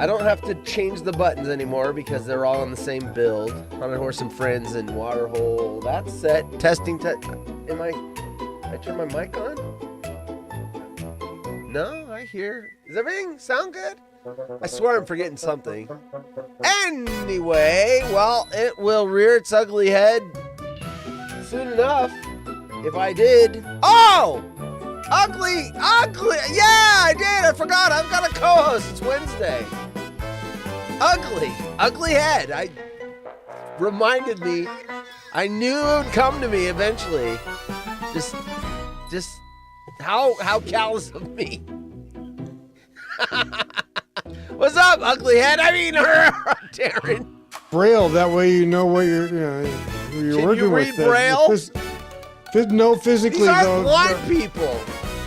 I don't have to change the buttons anymore because they're all on the same build. Haunted Horse and Friends and Waterhole. That's set. Testing. Am I turn my mic on? No, I hear. Does everything sound good? I swear I'm forgetting something. Anyway, well, it will rear its ugly head soon enough. If I did. Oh! Ugly! Yeah, I did. I forgot. I've got a co-host. It's Wednesday. Ugly head. I reminded me. I knew it would come to me eventually. Just how callous of me. What's up, ugly head? I mean, Darin. Braille. That way you know what you're Can working you read with. Braille? No, physically These are though. blind people.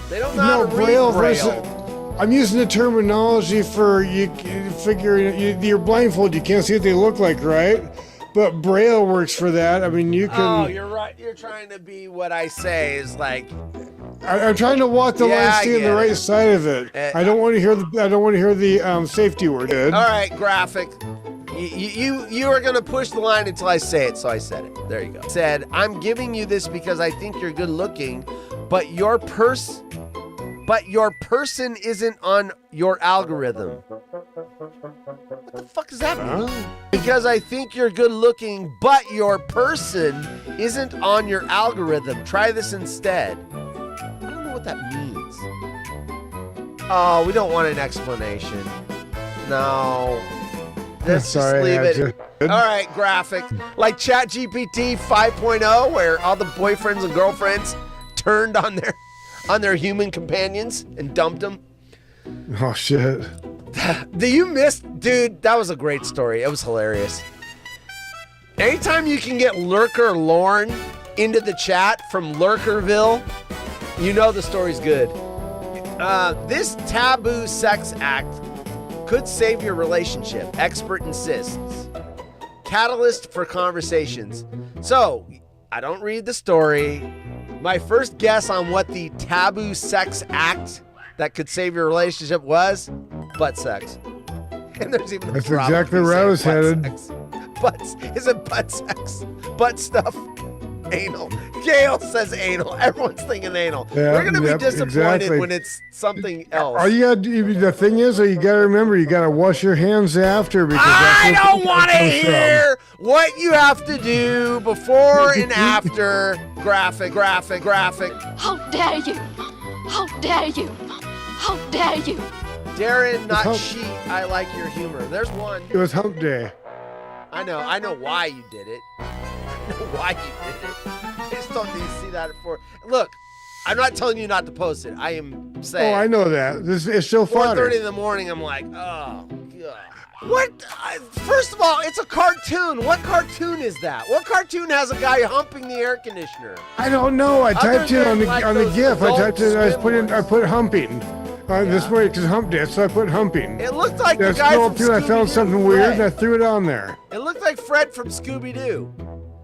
They don't know how to read Braille. Braille. I'm using the terminology for you figuring you're blindfolded. You can't see what they look like, right? But Braille works for that. I mean, you can. Oh, you're right. You're trying to be what I say is like. I'm trying to walk the line, stay on the right side of it. I don't want to hear the safety word. All right, graphic. You are gonna push the line until I say it, so I said it. There you go. Said, I'm giving you this because I think you're good looking, but your person isn't on your algorithm. What the fuck does that mean? Because I think you're good looking, but your person isn't on your algorithm. Try this instead. I don't know what that means. Oh, we don't want an explanation. No. Let's just leave it. All right, graphic. Like ChatGPT 5.0, where all the boyfriends and girlfriends turned on their human companions and dumped them. Oh, shit. Do you miss... Dude, that was a great story. It was hilarious. Anytime you can get Lurker Lorne into the chat from Lurkerville, you know the story's good. This taboo sex act could save your relationship, expert insists. Catalyst for conversations. So, I don't read the story. My first guess on what the taboo sex act that could save your relationship was butt sex. And there's even That's exactly where I was headed. Butts. Is it butt sex? Butt stuff? Anal. Gail says anal. Everyone's thinking anal. Yeah, we're going to be disappointed when it's something else. All you got to, the thing is, you got to remember, you got to wash your hands after. Because I don't want to hear what you have to do before and after. Graphic. How dare you? How dare you? How dare you? Darin, not she. I like your humor. There's one. It was hump day. I know why you did it. I know why you did it. I just don't need to see that for. Look, I'm not telling you not to post it. I am saying. Oh, I know that. It's still fodder. 4:30 in the morning. I'm like, oh god. What? First of all, it's a cartoon. What cartoon is that? What cartoon has a guy humping the air conditioner? I don't know. I typed it on the GIF. I put humping. This way, because hump day, so I put humping. It looked like the guy from Scooby-Doo. I found something weird and I threw it on there. It looked like Fred from Scooby-Doo.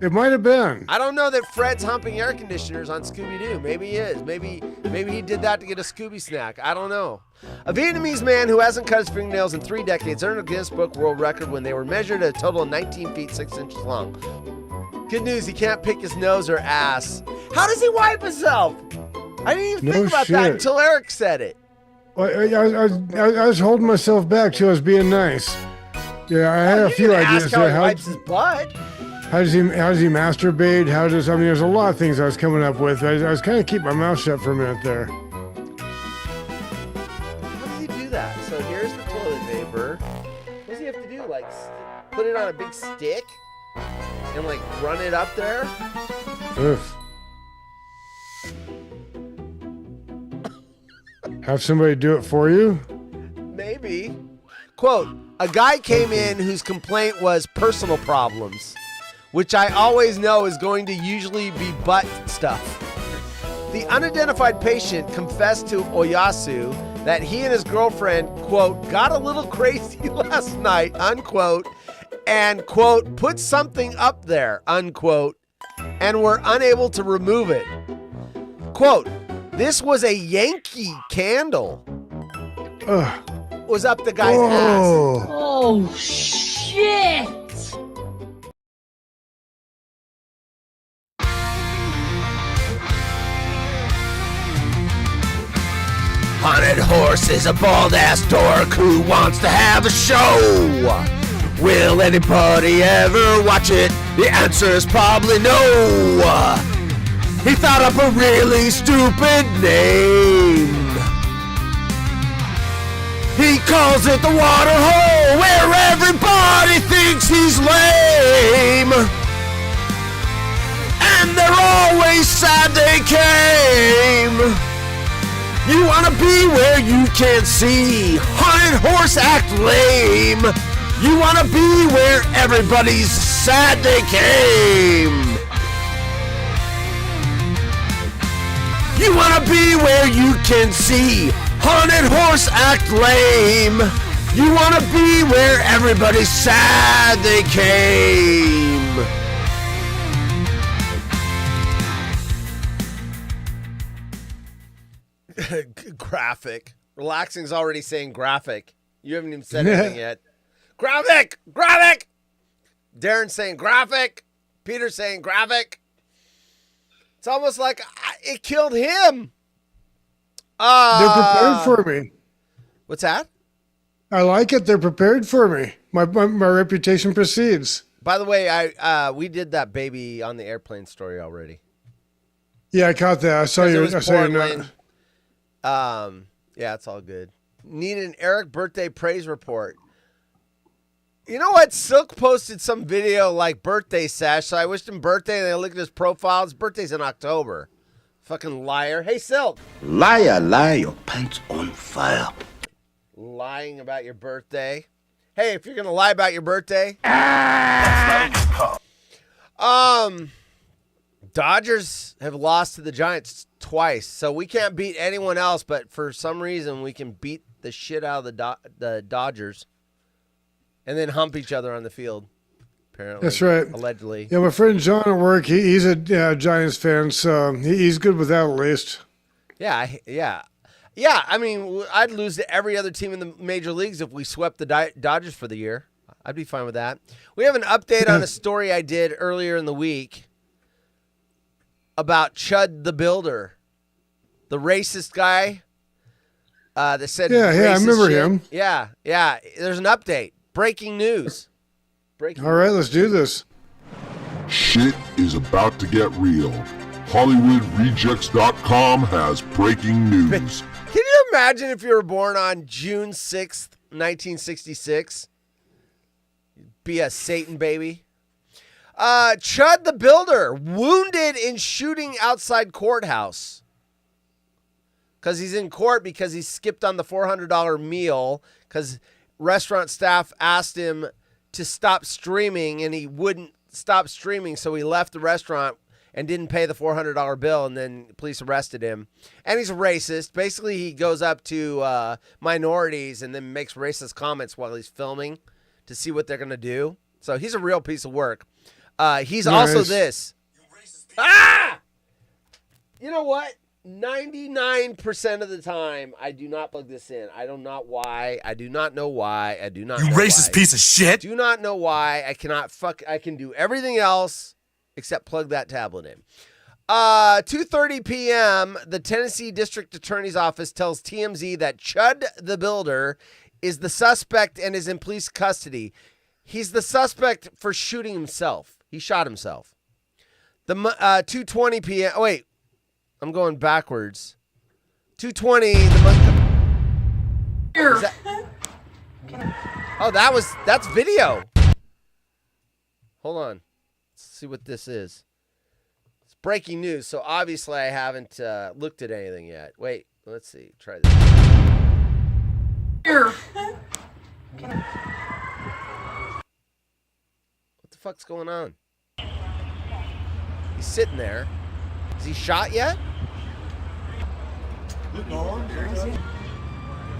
It might have been. I don't know that Fred's humping air conditioners on Scooby-Doo. Maybe he is. Maybe he did that to get a Scooby snack. I don't know. A Vietnamese man who hasn't cut his fingernails in 3 decades earned a Guinness Book World Record when they were measured at a total of 19 feet 6 inches long. Good news, he can't pick his nose or ass. How does he wipe himself? I didn't even think about that until Eric said it. I was holding myself back till I was being nice. Yeah, I had a few ideas. Ask how he wipes his butt. How does he masturbate? There's a lot of things I was coming up with. I was kind of keeping my mouth shut for a minute there. How does he do that? So here's the toilet paper. What does he have to do? Like, put it on a big stick and like run it up there? Oof. Have somebody do it for you? Maybe. Quote, a guy came in whose complaint was personal problems, which I always know is going to usually be butt stuff. The unidentified patient confessed to Oyasu that he and his girlfriend, quote, got a little crazy last night, unquote, and, quote, put something up there, unquote, and were unable to remove it. Quote, this was a Yankee candle. Ugh. was up the guy's ass. Oh, shit! Haunted Horse is a bald-ass dork who wants to have a show. Will anybody ever watch it? The answer is probably no. He thought up a really stupid name. He calls it the Waterhole, where everybody thinks he's lame. And they're always sad they came. You wanna be where you can't see. Haunted Horse act lame. You wanna be where everybody's sad they came. You wanna be where you can see. Haunted Horse act lame. You wanna be where everybody's sad they came. Graphic. Relaxing's already saying graphic. You haven't even said anything yet. Graphic! Graphic! Darin saying graphic. Peter saying graphic. It's almost like it killed him. They're prepared for me. What's that? I like it. They're prepared for me. My reputation precedes. By the way, we did that baby on the airplane story already. Yeah, I caught that. I saw your note. Yeah, it's all good. Need an Eric birthday praise report. You know what? Silk posted some video like birthday sash, so I wished him birthday, and I looked at his profile. His birthday's in October. Fucking liar. Hey, Silk. Liar, liar, your pants on fire. Lying about your birthday. Hey, if you're going to lie about your birthday. Dodgers have lost to the Giants twice, so we can't beat anyone else, but for some reason we can beat the shit out of the Dodgers and then hump each other on the field, apparently. That's right. Allegedly. Yeah, my friend John at work, he's a Giants fan, so he's good with that at least. Yeah. I mean, I'd lose to every other team in the major leagues if we swept the Dodgers for the year. I'd be fine with that. We have an update on a story I did earlier in the week about Chud the Builder, the racist guy that said I remember shit. him. Yeah. There's an update. Breaking news. All right, let's do this. Shit is about to get real. HollywoodRejects.com has breaking news. Can you imagine if you were born on June 6th, 1966? You'd be a Satan baby. Chud the Builder, wounded in shooting outside courthouse. Because he's in court because he skipped on the $400 meal because restaurant staff asked him to stop streaming and he wouldn't stop streaming, so he left the restaurant and didn't pay the $400 bill, and then police arrested him. And he's a racist. Basically, he goes up to minorities and then makes racist comments while he's filming to see what they're going to do. So he's a real piece of work. He's also this. You know what? 99% of the time, I do not plug this in. I do not why. I do not know why. I do not know why. You racist piece of shit. Do not know why. I cannot I can do everything else except plug that tablet in. 2:30 p.m., the Tennessee District Attorney's Office tells TMZ that Chud the Builder is the suspect and is in police custody. He's the suspect for shooting himself. He shot himself. The 2:20 p.m. Oh, wait. I'm going backwards. 2:20. That's video. Hold on. Let's see what this is. It's breaking news, so obviously I haven't looked at anything yet. Wait, let's see. Try this. What the fuck's going on? He's sitting there. Is he shot yet?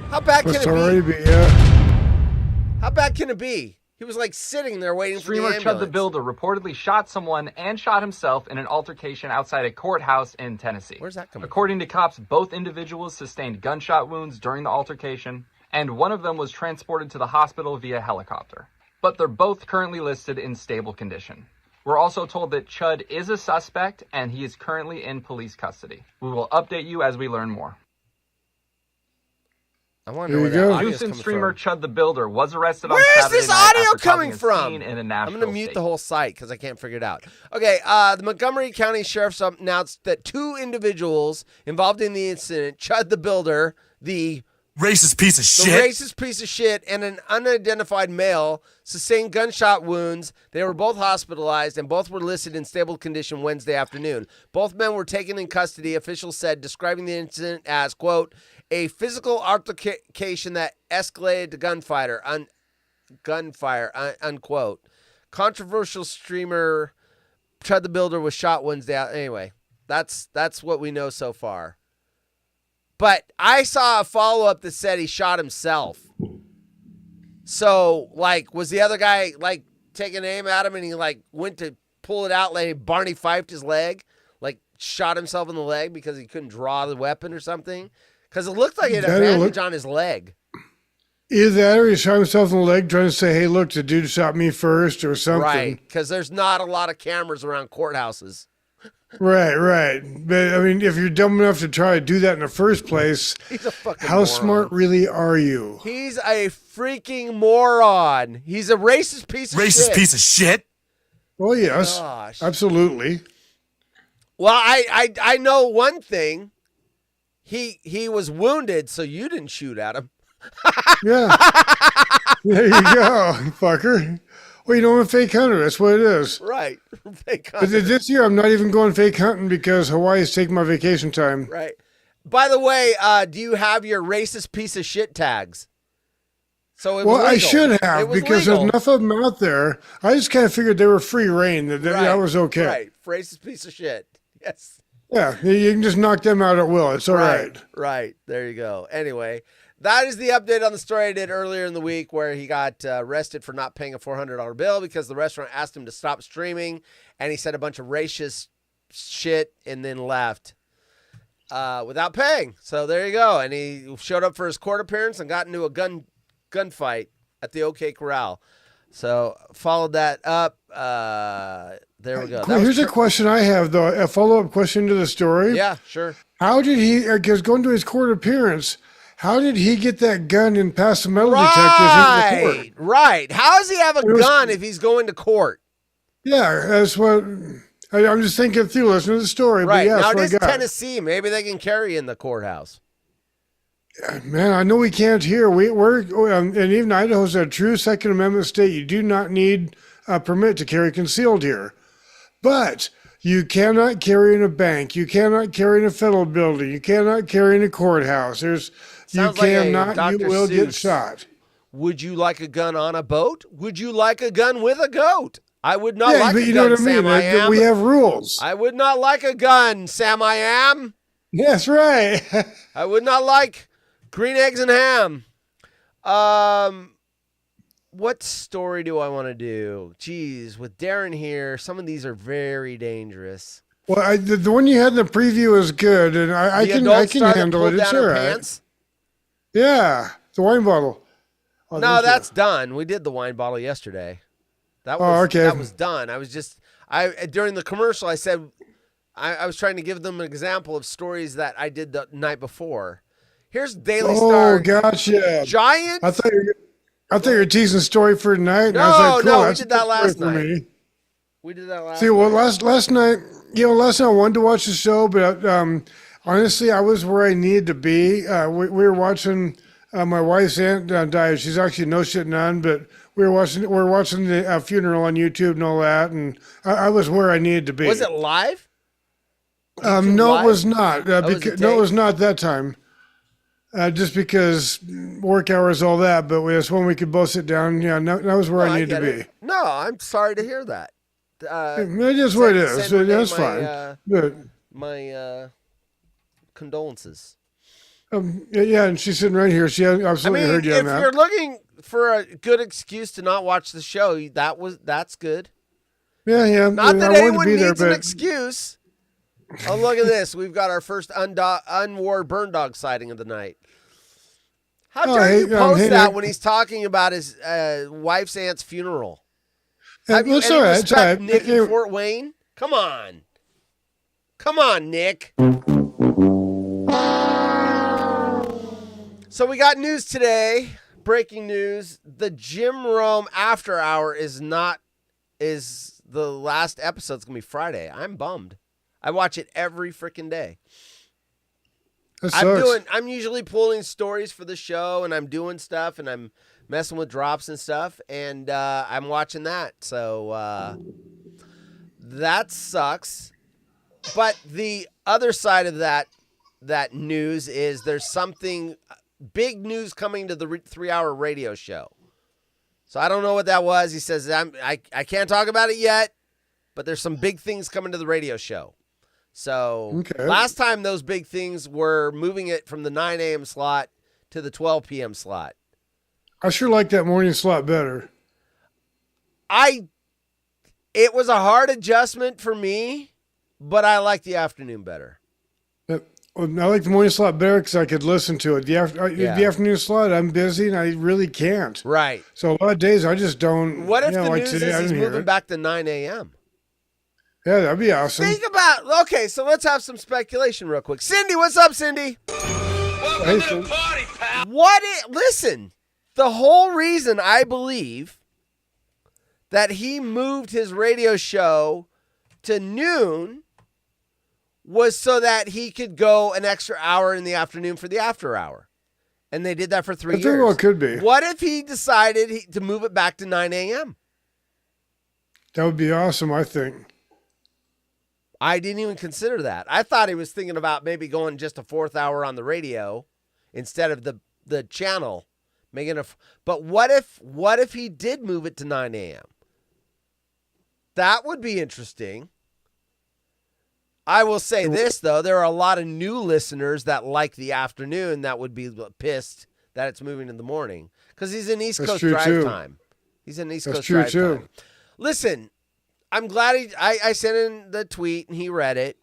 How bad can it be? How bad can it be? He was like sitting there waiting for the ambulance. Streamer Chud the Builder reportedly shot someone and shot himself in an altercation outside a courthouse in Tennessee. Where's that coming from? According to cops, both individuals sustained gunshot wounds during the altercation, and one of them was transported to the hospital via helicopter. But they're both currently listed in stable condition. We're also told that Chud is a suspect and he is currently in police custody. We will update you as we learn more. I wonder where that audio's Houston coming streamer from. Chud the Builder was arrested on Where's Saturday this night audio after coming causing a from? scene in a I'm Nashville going to mute state. the whole site because I can't figure it out. Okay, the Montgomery County Sheriff's announced that 2 individuals involved in the incident, Chud the Builder, the racist piece of The shit. racist piece of shit and an unidentified male sustained gunshot wounds. They were both hospitalized and both were listed in stable condition Wednesday afternoon. Both men were taken in custody, officials said, describing the incident as, quote, a physical altercation that escalated to gunfire, unquote. Controversial streamer Chud the Builder was shot Wednesday. Anyway, that's what we know so far. But I saw a follow-up that said he shot himself. So, like, was the other guy, like, taking aim at him and he, like, went to pull it out, like, Barney fifed his leg? Like, shot himself in the leg because he couldn't draw the weapon or something? Because it looked like it had a bandage on his leg. Either that or he shot himself in the leg trying to say, hey, look, the dude shot me first or something. Right, because there's not a lot of cameras around courthouses. Right. But, I mean, if you're dumb enough to try to do that in the first place, He's a fucking how moron. smart really are you? He's a freaking moron. He's a racist piece of shit. Racist piece of shit. Well, yes, Gosh. absolutely. Well, I know one thing. He was wounded, so you didn't shoot at him. Yeah. There you go, fucker. Well, you know, I'm a fake hunter. That's what it is. Right. Fake But hunter. this year, I'm not even going fake hunting because Hawaii's taking my vacation time. Right. By the way, do you have your racist piece of shit tags? So it was Well, I legal. should It have was because legal. there's enough of them out there. I just kind of figured they were free reign. That was okay. Right. Racist piece of shit. Yes. Yeah, you can just knock them out at will. It's all right. Right. There you go. Anyway, that is the update on the story I did earlier in the week where he got arrested for not paying a $400 bill because the restaurant asked him to stop streaming, and he said a bunch of racist shit and then left without paying. So there you go. And he showed up for his court appearance and got into a gunfight at the OK Corral. So followed that up. There we go. Here's a question I have, though, a follow-up question to the story. Yeah, sure. How did he, because going to his court appearance, how did he get that gun and pass the metal detectors into the court? Right. How does he have a gun if he's going to court? Yeah, that's what I'm just thinking through. Listen to the story. Right. But yeah, Now it that's is what I got. Tennessee. Maybe they can carry in the courthouse. Man, I know we can't here. We're and even Idaho's a true Second Amendment state. You do not need a permit to carry concealed here. But you cannot carry in a bank. You cannot carry in a federal building. You cannot carry in a courthouse. Sounds you like a cannot. Dr. You will get Seuss. shot. Would you like a gun on a boat? Would you like a gun with a goat? I would not like but a you gun, know what I mean. Sam I am. We have rules. I would not like a gun, Sam I am. That's right. I would not like green eggs and ham. What story do I want to do? Jeez, with Darin here, some of these are very dangerous. Well, the one you had in the preview is good, and I The can adult star that handle pulled it. It's down all her right. pants? Yeah, the wine bottle. Oh, No, thank you. that's done. We did the wine bottle yesterday. That was, Oh, okay. That was done. During the commercial, I said I was trying to give them an example of stories that I did the night before. Here's Daily Star. Oh, gotcha. Giant. I thought you were teasing a story for tonight. And I was No, like, no, cool, we that's did a that good last story for night. me. We did that last See, well, night. last night, last night I wanted to watch the show, but honestly, I was where I needed to be. We were watching. My wife's aunt died. She's actually no shit none, but we were watching the funeral on YouTube and all that, and I was where I needed to be. Was it live? No, live? it was not. was a No, it tape? was not that time. Just because work hours, all that, but it's when we could both sit down. Yeah, that was where No, I needed to get be. it. No, I'm sorry to hear that. It is what it is. send Renee That's my, fine. But, my condolences. yeah, and she's sitting right here. She absolutely heard you on if that. you're looking for a good excuse to not watch the show, that's good. Yeah. Not that I wanted to anyone be there, needs an but excuse. Oh, look at this. We've got our first unwar burn dog sighting of the night. How dare you hey, post hey, that Nick. when he's talking about his wife's aunt's funeral? Hey, Have you well, it's any all right, it's all respect, right. Nick Hey, in Fort Wayne? Come on. Come on, Nick. So we got news today. Breaking news. The Jim Rome After Hour is the last episode's going to be Friday. I'm bummed. I watch it every freaking day. that sucks. I'm usually pulling stories for the show, and I'm doing stuff, and I'm messing with drops and stuff, and I'm watching that. So that sucks. But the other side of that news is there's something big news coming to the 3-hour radio show. So I don't know what that was. He says I can't talk about it yet, but there's some big things coming to the radio show. So last time those big things were moving it from the 9 a.m. slot to the 12 p.m. slot. I sure like that morning slot better. It was a hard adjustment for me, but I like the afternoon better. I like the morning slot better because I could listen to it. The afternoon slot, I'm busy and I really can't. Right. So a lot of days I just don't. What if the like news today, is I he's didn't hear moving it. back to 9 a.m.? Yeah, that'd be awesome. Think about, okay, so let's have some speculation real quick. Cindy, what's up, Cindy? Hey, so- Listen, the whole reason I believe that he moved his radio show to noon was so that he could go an extra hour in the afternoon for the after hour. And they did that for 3 years. I think well, it could be. What if he decided to move it back to 9 a.m.? That would be awesome, I think. I didn't even consider that. I thought he was thinking about maybe going just a 4th hour on the radio instead of the channel. But what if he did move it to 9 a.m.? That would be interesting. I will say this, though. There are a lot of new listeners that like the afternoon that would be pissed that it's moving in the morning because he's in East Coast drive time. He's in East Coast drive time. Listen, I'm glad I sent in the tweet and he read it.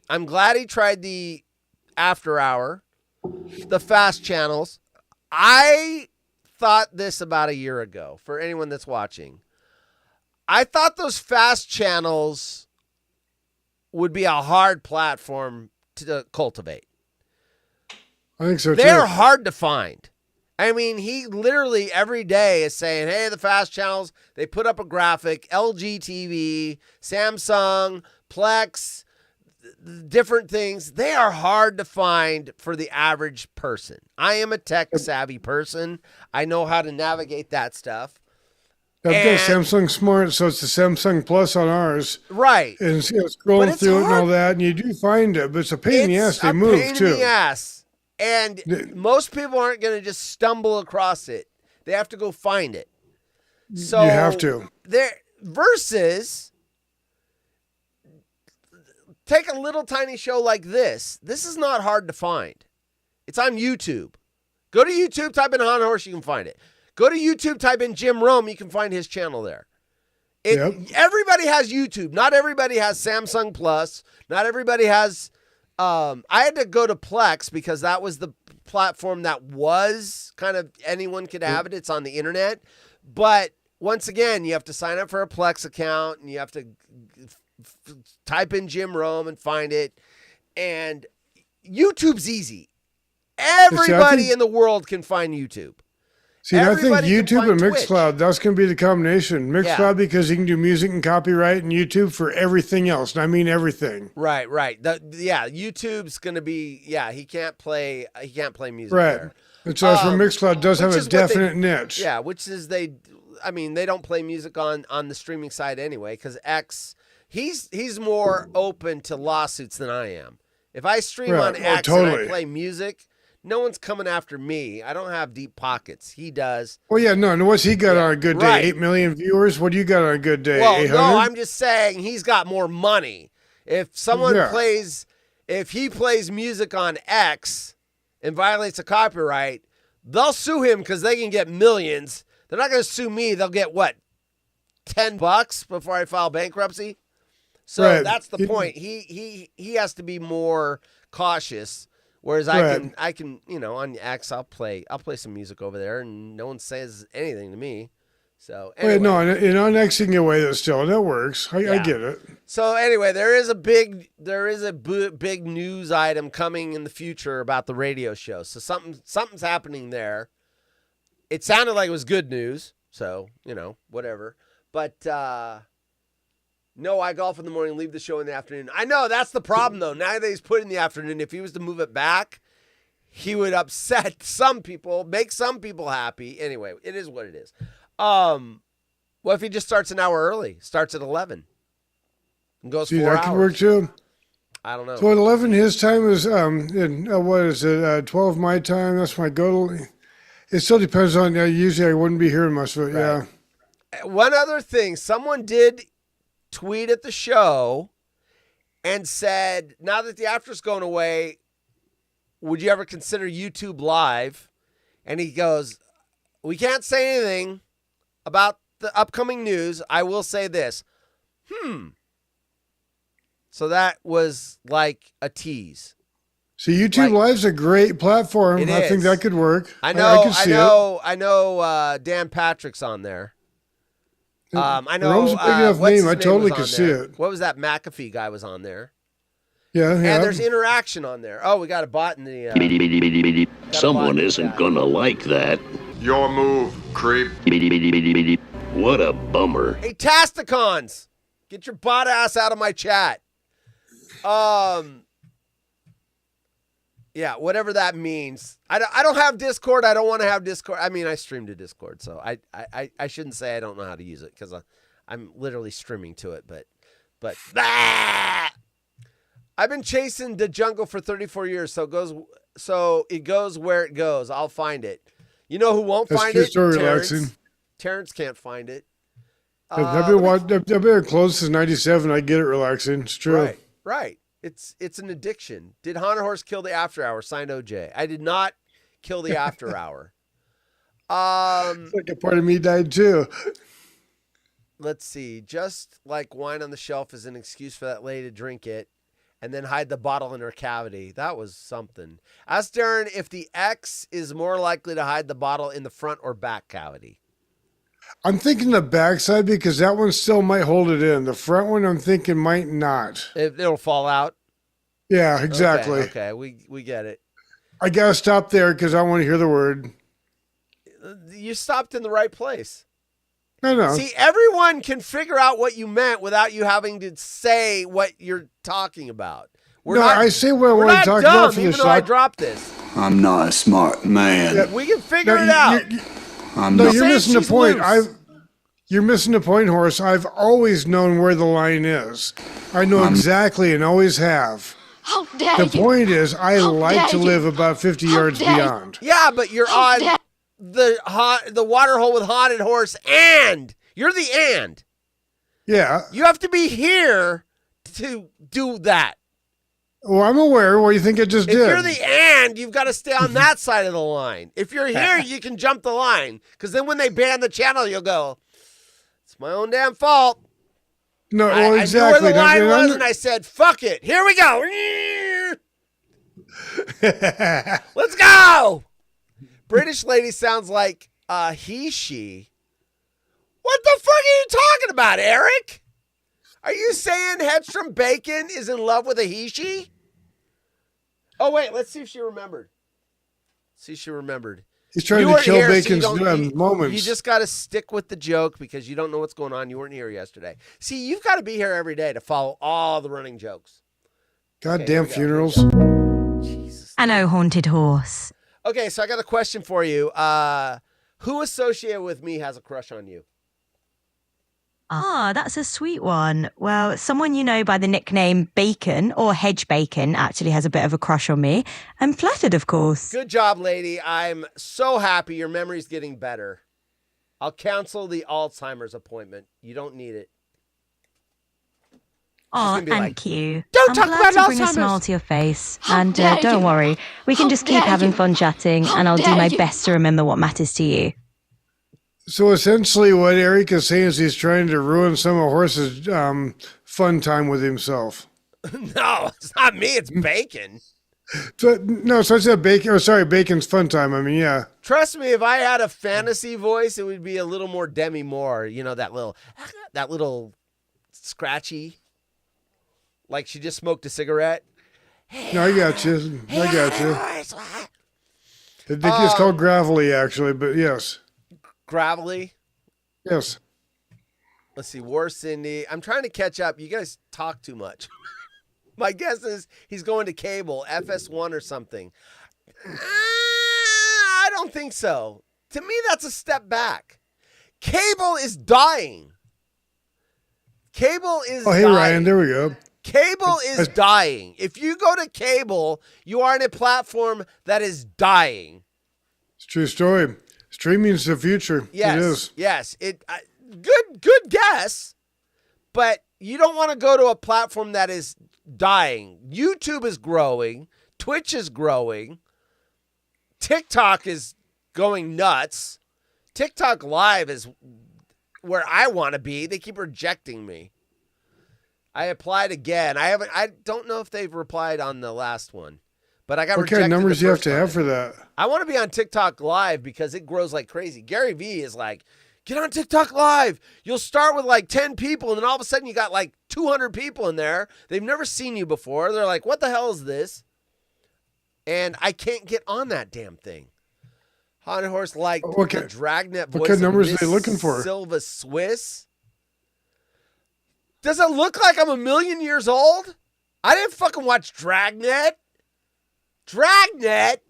I'm glad he tried the after hour, the fast channels. I thought this about a year ago for anyone that's watching. I thought those fast channels would be a hard platform to cultivate. I think so, too. They're hard to find. I mean, he literally every day is saying, hey, the fast channels, they put up a graphic, LG TV, Samsung, Plex, different things. They are hard to find for the average person. I am a tech-savvy person. I know how to navigate that stuff. I've got Samsung Smart, so it's the Samsung Plus on ours. Right. And scrolling through it and all that, and you do find it, but it's a pain in the ass. They move, too. It's a pain in the ass. And most people aren't going to just stumble across it. They have to go find it. So you have to. Versus, take a little tiny show like this. This is not hard to find. It's on YouTube. Go to YouTube, type in Hon Horse, you can find it. Go to YouTube, type in Jim Rome, you can find his channel there. Everybody has YouTube. Not everybody has Samsung Plus. Not everybody has... I had to go to Plex because that was the platform that was kind of anyone could have it. It's on the internet. But once again, you have to sign up for a Plex account and you have to type in Jim Rome and find it. And YouTube's easy. Everybody in the world can find YouTube. See, I think Everybody can YouTube find and Mixcloud, Twitch. that's going to be the combination. Mixcloud Yeah. because you can do music and copyright, and YouTube for everything else. And I mean everything. Right. YouTube's going to be, he can't play music Right. there. And so that's where Mixcloud does have which a is what definite niche. Yeah, which is they don't play music on the streaming side anyway because X, he's more open to lawsuits than I am. If I stream on X and I play music, no one's coming after me. I don't have deep pockets. He does. Well, yeah, no. And what's he got on a good day? 8 million viewers? What do you got on a good day? Well, 800? no, I'm just saying he's got more money. If someone if he plays music on X and violates a copyright, they'll sue him because they can get millions. They're not going to sue me. They'll get what? $10 before I file bankruptcy. So that's the point. He has to be more cautious Whereas Right. I can, on X, I'll play some music over there, and no one says anything to me. So anyway, Wait, no, and on Xing away that still, and that works. I Yeah. get it. So anyway, there is a big news item coming in the future about the radio show. So something's happening there. It sounded like it was good news, so whatever. But no, I golf in the morning, leave the show in the afternoon. I know that's the problem though. Now that he's put in the afternoon, if he was to move it back, he would upset some people, make some people happy. Anyway, it is what it is. What if he just starts an hour early? Starts at 11 and goes 4 that hours. could work too. I don't know. So at 11 his time is what is it? 12 my time. That's my go. It still depends on. Usually I wouldn't be hearing much of it. Right. Yeah. One other thing, someone did tweet at the show and said, now that the after's going away, would you ever consider YouTube Live? And he goes, we can't say anything about the upcoming news. I will say this. So that was like a tease. So YouTube Live's a great platform. It I think is. that could work. I know. can see I know. Dan Patrick's on there. I know. Rome's a big enough what's name. his I totally was could on see there. it. What was that McAfee guy was on there? Yeah. And there's interaction on there. Oh, we got a bot in the. Someone isn't gonna like that. Your move, creep. What a bummer. Hey, Tasticons, get your bot ass out of my chat. Yeah, whatever that means. I don't have Discord. I don't want to have Discord. I mean, I stream to Discord, so I shouldn't say I don't know how to use it because I'm literally streaming to it. But I've been chasing the jungle for 34 years, so it goes where it goes. I'll find it. You know who won't That's find true it? story, Terrence. Relaxing. Terrence can't find it. I've been close since '97. I get it, Relaxing. It's true. Right. It's an addiction. Did Haunted Horse kill the After Hour? Signed OJ. I did not kill the After Hour. It's like a part of me died too. Let's see. Just like wine on the shelf is an excuse for that lady to drink it and then hide the bottle in her cavity. That was something. Ask Darin if the X is more likely to hide the bottle in the front or back cavity. I'm thinking the backside because that one still might hold it in. The front one, I'm thinking might not. It'll fall out. Yeah, exactly. Okay, we get it. I gotta stop there because I want to hear the word. You stopped in the right place. No. See, everyone can figure out what you meant without you having to say what you're talking about. I say what I we're want not to talk dumb, about for even the though I shot. dropped this. I'm not a smart man. We can figure it out. You're missing the she's point. loose. You're missing the point, Horace. I've always known where the line is. I know exactly and always have. How dare The you? point is, I How like dare to you? live about 50 How yards dare you? beyond. Yeah, but you're How on dare- the Waterhole with Haunted Horse, and you're the and. Yeah. You have to be here to do that. Well, I'm aware. What do you think I just If did? you're the and, you've got to stay on that side of the line. If you're here, you can jump the line. Because then when they ban the channel, you'll go, it's my own damn fault. No, I well, knew exactly. where the line And was, and I said, fuck it. Here we go. Let's go. British lady sounds like he, she. What the fuck are you talking about, Eric? Are you saying Hedstrom Bacon is in love with a he, she? Oh, wait. Let's see if she remembered. See if she remembered. He's trying You to weren't kill here, so you Bacon's don't- moments. You just got to stick with the joke because you don't know what's going on. You weren't here yesterday. See, you've got to be here every day to follow all the running jokes. Goddamn here we go. funerals. Jesus. I know, Haunted Horse. Okay, so I got a question for you. Who associated with me has a crush on you? Ah, that's a sweet one. Well, someone you know by the nickname Bacon or Hedge Bacon actually has a bit of a crush on me. And flattered, of course. Good job, lady. I'm so happy your memory's getting better. I'll cancel the Alzheimer's appointment. You don't need it. Oh, gonna be thank like, you. "Don't I'm talk glad about to bring a Alzheimer's." smile to your face. How And dare don't you? worry, we can How just keep dare having you? fun chatting, How and I'll do dare my you? best to remember what matters to you. So essentially, what Eric is saying is he's trying to ruin some of Horse's fun time with himself. No, it's not me. It's Bacon. So I said bacon. Oh, sorry, bacon's fun time. I mean, yeah. Trust me, if I had a fantasy voice, it would be a little more Demi Moore. You know, that little scratchy, like she just smoked a cigarette. No, I got you. I got you. I think it's called gravelly, actually, but yes. Gravelly. Yes. Let's see. War Cindy. I'm trying to catch up. You guys talk too much. My guess is he's going to cable, FS1 or something. I don't think so. To me, that's a step back. Cable is dying. Cable is hey, dying. Ryan, there we go. Cable is dying. If you go to cable, you are on a platform that is dying. It's a true story. Streaming's the future. Yes, it is. Yes. Good guess, but you don't want to go to a platform that is dying. YouTube is growing. Twitch is growing. TikTok is going nuts. TikTok Live is where I want to be. They keep rejecting me. I applied again. I don't know if they've replied on the last one, but I got rejected. What kind of numbers do you have to time. have for that? I want to be on TikTok Live because it grows like crazy. Gary Vee is like, get on TikTok Live. You'll start with like 10 people, and then all of a sudden you got like 200 people in there. They've never seen you before. They're like, what the hell is this? And I can't get on that damn thing. Haunted Horse like the Dragnet voice. What kind of numbers are they looking for? Silva Swiss. Does it look like I'm a million years old? I didn't fucking watch Dragnet. Dragnet?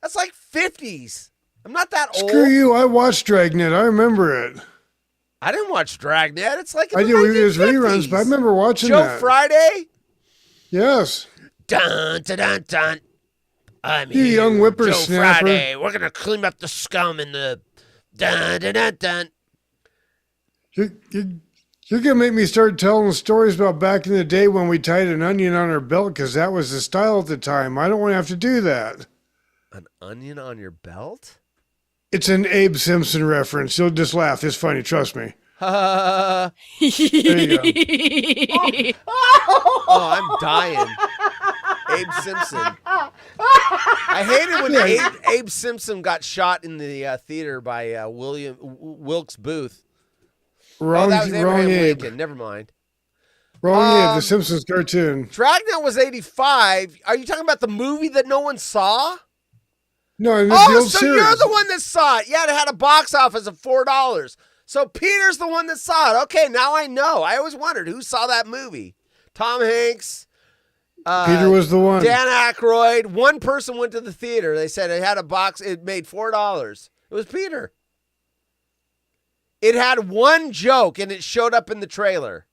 That's like 50s. I'm not that old. Screw you. I watched Dragnet. I remember it. I didn't watch Dragnet. It's like I do. It was reruns, but I remember watching Joe that. Friday? Yes. Dun, dun, dun, dun. I'm you here, young Joe whippersnapper. Friday. We're going to clean up the scum in the... Dun, dun, dun, dun. You're going to make me start telling stories about back in the day when we tied an onion on our belt because that was the style at the time. I don't want to have to do that. An onion on your belt? It's an Abe Simpson reference. You'll just laugh. It's funny. Trust me. There you go. Oh, I'm dying. Abe Simpson. I hated when Abe Simpson got shot in the theater by Wilkes Booth. Wrong, that was Abraham wrong Abe. Lincoln. Never mind. Wrong Abe, the Simpsons cartoon. Dragnet was 85. Are you talking about the movie that no one saw? No, the oh, old so series. you're the one that saw it. Yeah, it had a box office of $4. So Peter's the one that saw it. Okay, now I know. I always wondered who saw that movie. Tom Hanks. Peter was the one. Dan Aykroyd. One person went to the theater. They said it had a box. It made $4. It was Peter. It had one joke, and it showed up in the trailer.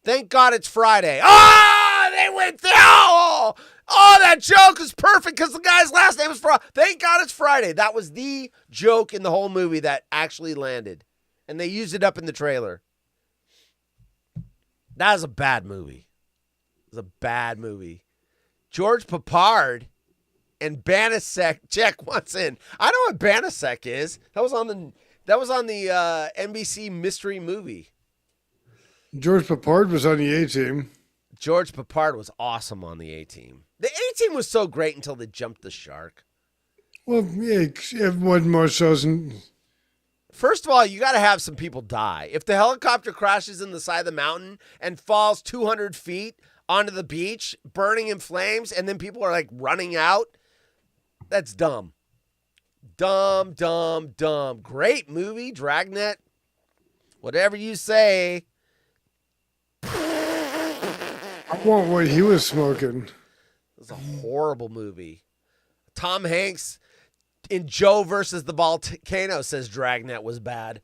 Thank God it's Friday. Oh, they went there. Oh, that joke is perfect because the guy's last name is Friday. Thank God it's Friday. That was the joke in the whole movie that actually landed. And they used it up in the trailer. That was a bad movie. It was a bad movie. George Papard and Banasek. Check once in. I know what Banasek is. That was on the NBC mystery movie. George Papard was on the A-Team. George Papard was awesome on the A-Team. The A-Team was so great until they jumped the shark. Well, yeah, it wasn't more so. First of all, you got to have some people die. If the helicopter crashes in the side of the mountain and falls 200 feet onto the beach, burning in flames, and then people are like running out, that's dumb. Dumb. Great movie, Dragnet. Whatever you say. I want what he was smoking. It was a horrible movie. Tom Hanks in Joe versus the Volcano says Dragnet was bad.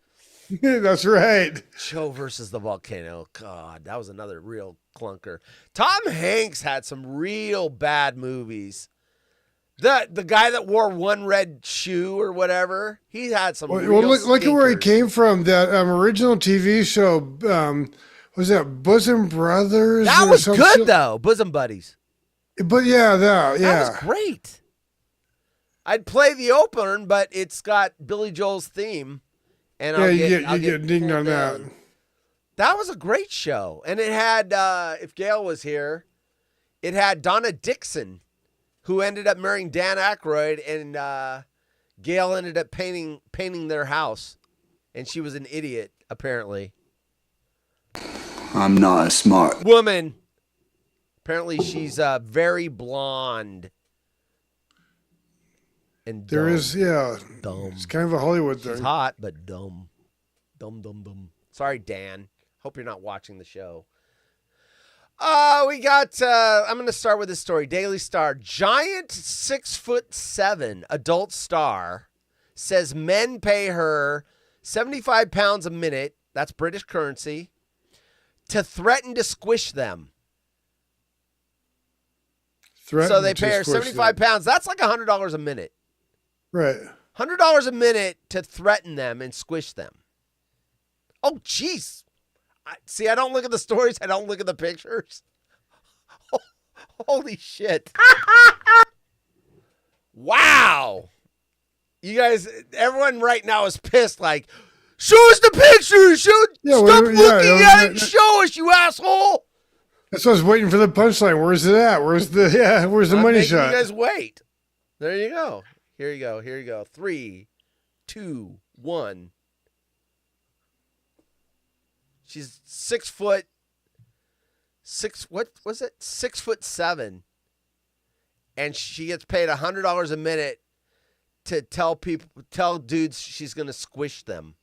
That's right. Joe versus the Volcano. God, that was another real clunker. Tom Hanks had some real bad movies. The guy that wore one red shoe or whatever, he had some real look at where he came from. That original TV show, was that Bosom Brothers? That was good, though. Bosom Buddies. But yeah. That was great. I'd play the opener, but it's got Billy Joel's theme. And you get dinged on that. That was a great show. And it had, if Gail was here, it had Donna Dixon, who ended up marrying Dan Aykroyd, and Gail ended up painting their house, and she was an idiot apparently. I'm not a smart. Woman. Apparently, she's very blonde. And dumb. There is, yeah. Dumb. It's kind of a Hollywood thing. She's hot, but dumb. Dumb. Sorry, Dan. Hope you're not watching the show. We got, I'm going to start with this story. Daily Star. Giant 6'7" adult star says men pay her 75 pounds a minute, that's British currency, to threaten to squish them. So they pay her 75 pounds. That's like $100 a minute. Right. $100 a minute to threaten them and squish them. Oh, jeez. See, I don't look at the stories. I don't look at the pictures. Holy shit. Wow. You guys, everyone right now is pissed. Like, show us the pictures. Stop looking at it and show us, you asshole. That's what I was waiting for the punchline. Where's it at? Where's the money shot? You guys wait. There you go. Here you go. 3, 2, 1. She's 6 foot. What was it? 6'7", and she gets paid $100 a minute to tell dudes she's gonna squish them.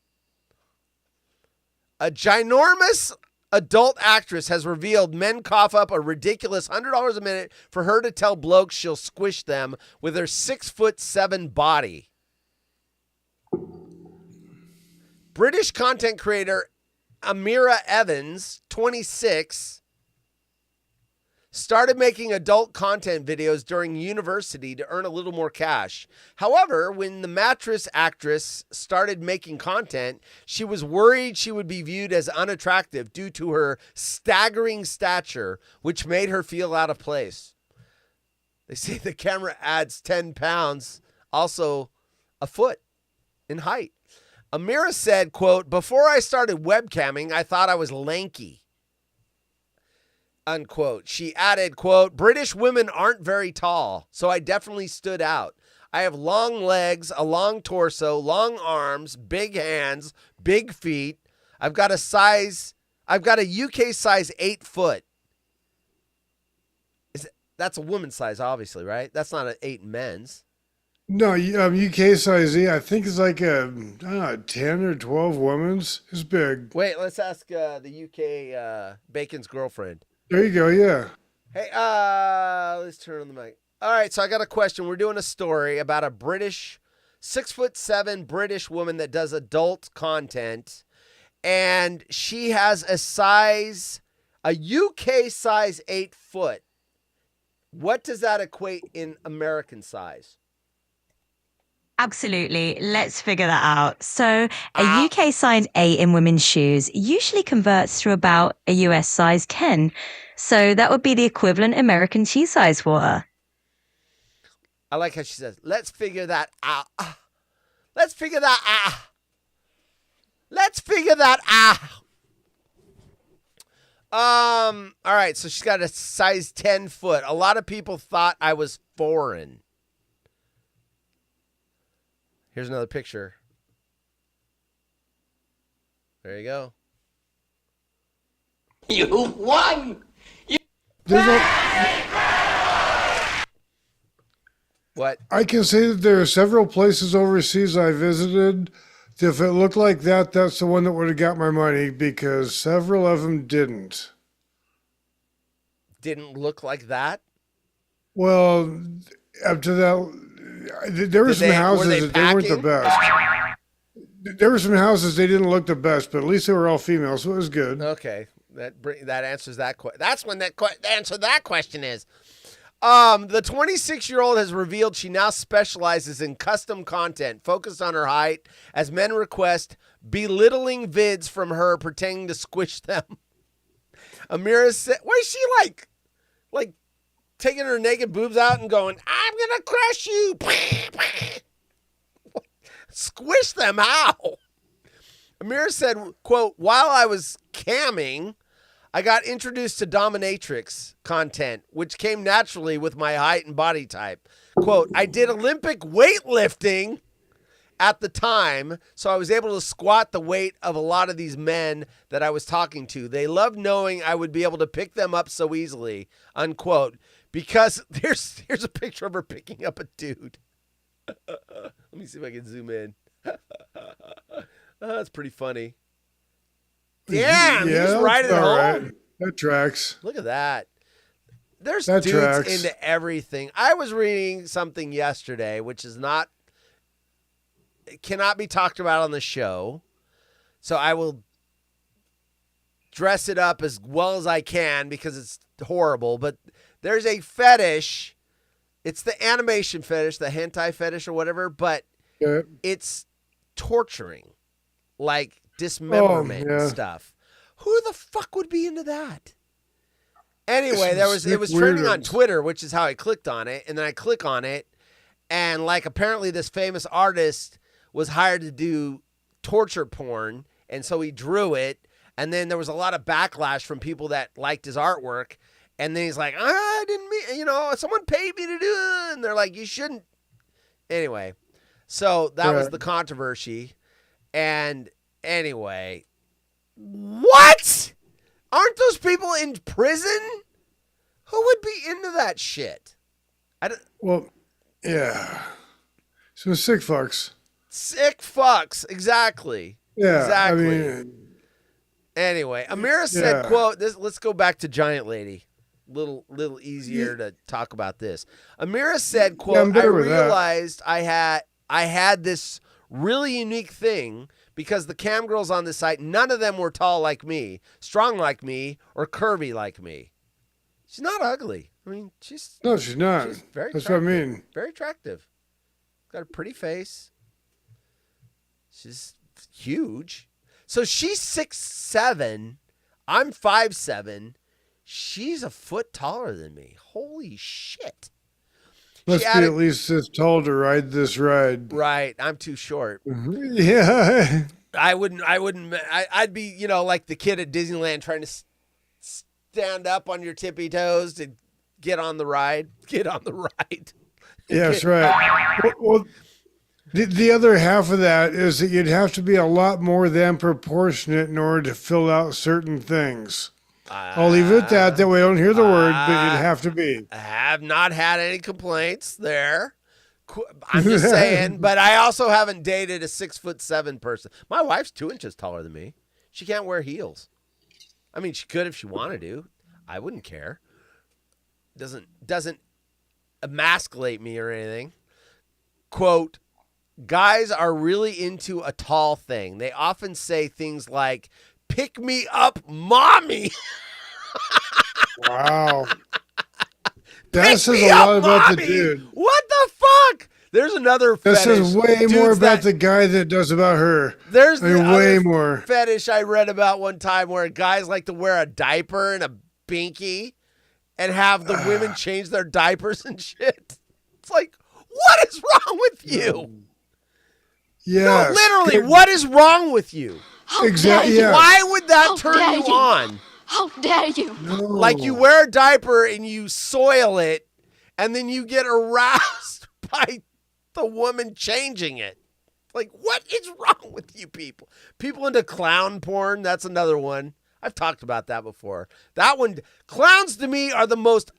A ginormous adult actress has revealed men cough up a ridiculous $100 a minute for her to tell blokes she'll squish them with her 6'7" body. British content creator Amira Evans, 26, started making adult content videos during university to earn a little more cash. However, when the mattress actress started making content, she was worried she would be viewed as unattractive due to her staggering stature, which made her feel out of place. They say the camera adds 10 pounds, also a foot in height. Amira said, quote, "Before I started webcamming, I thought I was lanky." Unquote. She added, quote, "British women aren't very tall, so I definitely stood out. I have long legs, a long torso, long arms, big hands, big feet. I've got a UK size 8 foot. That's a woman's size, obviously, right? That's not an 8 men's. No, UK size E, I think it's like a 10 or 12 women's. It's big. Wait, let's ask the UK Bacon's girlfriend. There you go, yeah. Hey, let's turn on the mic. All right, so I got a question. We're doing a story about a British 6'7" British woman that does adult content, and she has a UK size 8 foot. What does that equate in American size? Absolutely. Let's figure that out. So a UK size 8 in women's shoes usually converts to about a US size 10. So that would be the equivalent American shoe size for her. I like how she says, let's figure that out. Let's figure that out. Let's figure that out. All right, so she's got a size 10 foot. A lot of people thought I was foreign. Here's another picture. There you go. You won! What? I can say that there are several places overseas I visited. If it looked like that, that's the one that would have got my money, because several of them didn't. Didn't look like that? Well, up to that, there were some houses that they weren't the best. There were some houses they didn't look the best, but at least they were all female, so it was good. Okay, that answers that question. That's when the answer to that question is. The 26-year-old has revealed she now specializes in custom content focused on her height, as men request belittling vids from her pretending to squish them. Amira said, "What is she like taking her naked boobs out and going, 'I'm gonna crush you'? Squish them, how?" Amira said, quote, "While I was camming, I got introduced to dominatrix content, which came naturally with my height and body type. Quote, I did Olympic weightlifting at the time, so I was able to squat the weight of a lot of these men that I was talking to. They loved knowing I would be able to pick them up so easily, unquote. Because here's a picture of her picking up a dude. Let me see if I can zoom in. That's pretty funny. Damn, he's right at home. Right. That tracks. Look at that. There's That dudes tracks. into everything. I was reading something yesterday, which is not, it cannot be talked about on the show. So I will dress it up as well as I can because it's horrible. But there's a fetish. It's the animation fetish, the hentai fetish or whatever, but it's torturing, like dismemberment and stuff. Who the fuck would be into that? Anyway, it was trending on Twitter, which is how I clicked on it. And then I click on it, and like apparently this famous artist was hired to do torture porn, and so he drew it. And then there was a lot of backlash from people that liked his artwork. And then he's like, I didn't mean, someone paid me to do it. And they're like, you shouldn't. Anyway, so that was the controversy. And anyway, what? Aren't those people in prison? Who would be into that shit? Well, yeah. Some sick fucks. Sick fucks, exactly. Yeah, exactly. Anyway, Amira said, quote, let's go back to Giant Lady. Little easier to talk about this. Amira said, quote, I realized I had this really unique thing because the cam girls on this site, none of them were tall like me, strong like me, or curvy like me. She's not ugly. I mean, she's not. She's very That's attractive. what I mean. Very attractive. Got a pretty face. She's huge. So she's 6'7". I'm 5'7". She's a foot taller than me. Holy shit. Must be at least this tall to ride this ride. Right. I'm too short. Yeah. I'd be, like the kid at Disneyland trying to stand up on your tippy toes to get on the ride. Get on the ride. Yeah, that's right. Well, the other half of that is that you'd have to be a lot more than proportionate in order to fill out certain things. I'll leave it at that. That way I don't hear the word, but you'd have to be. I have not had any complaints there. I'm just saying, but I also haven't dated a 6'7" person. My wife's 2 inches taller than me. She can't wear heels. I mean, she could if she wanted to. I wouldn't care. Doesn't emasculate me or anything. Quote, guys are really into a tall thing. They often say things like, pick me up, mommy. Wow. That says a lot about the dude. What the fuck? There's another fetish. That says way more about the guy than it does about her. There's way more fetish I read about one time where guys like to wear a diaper and a binky and have the women change their diapers and shit. It's like, what is wrong with you? Yes. No, literally, what is wrong with you? Exactly. Yeah. Why would that turn you on? How dare you? No. Like you wear a diaper and you soil it, and then you get aroused by the woman changing it. Like, what is wrong with you people? People into clown porn, that's another one. I've talked about that before. That one, clowns to me are the most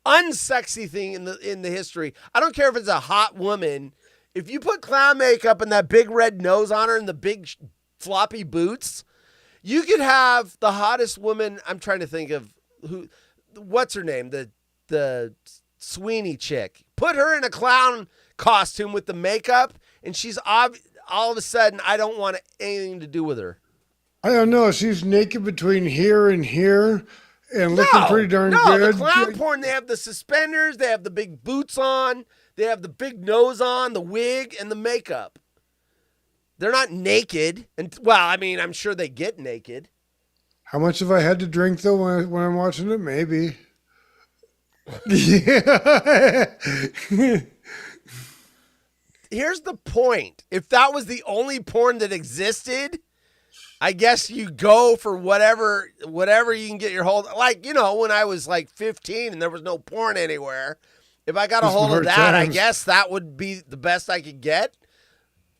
unsexy thing in the history. I don't care if it's a hot woman. If you put clown makeup and that big red nose on her and the big floppy boots, you could have the hottest woman. I'm trying to think of what's her name? The Sweeney chick. Put her in a clown costume with the makeup, and she's all of a sudden, I don't want anything to do with her. I don't know. She's naked between here and here and looking pretty darn good. No, the clown porn, they have the suspenders, they have the big boots on, they have the big nose on, the wig, and the makeup. They're not naked. I'm sure they get naked. How much have I had to drink, though, when I'm watching it? Maybe. Yeah. Here's the point. If that was the only porn that existed, I guess you go for whatever you can get your hold. Like, when I was like 15 and there was no porn anywhere, if I got a hold of that, I guess that would be the best I could get.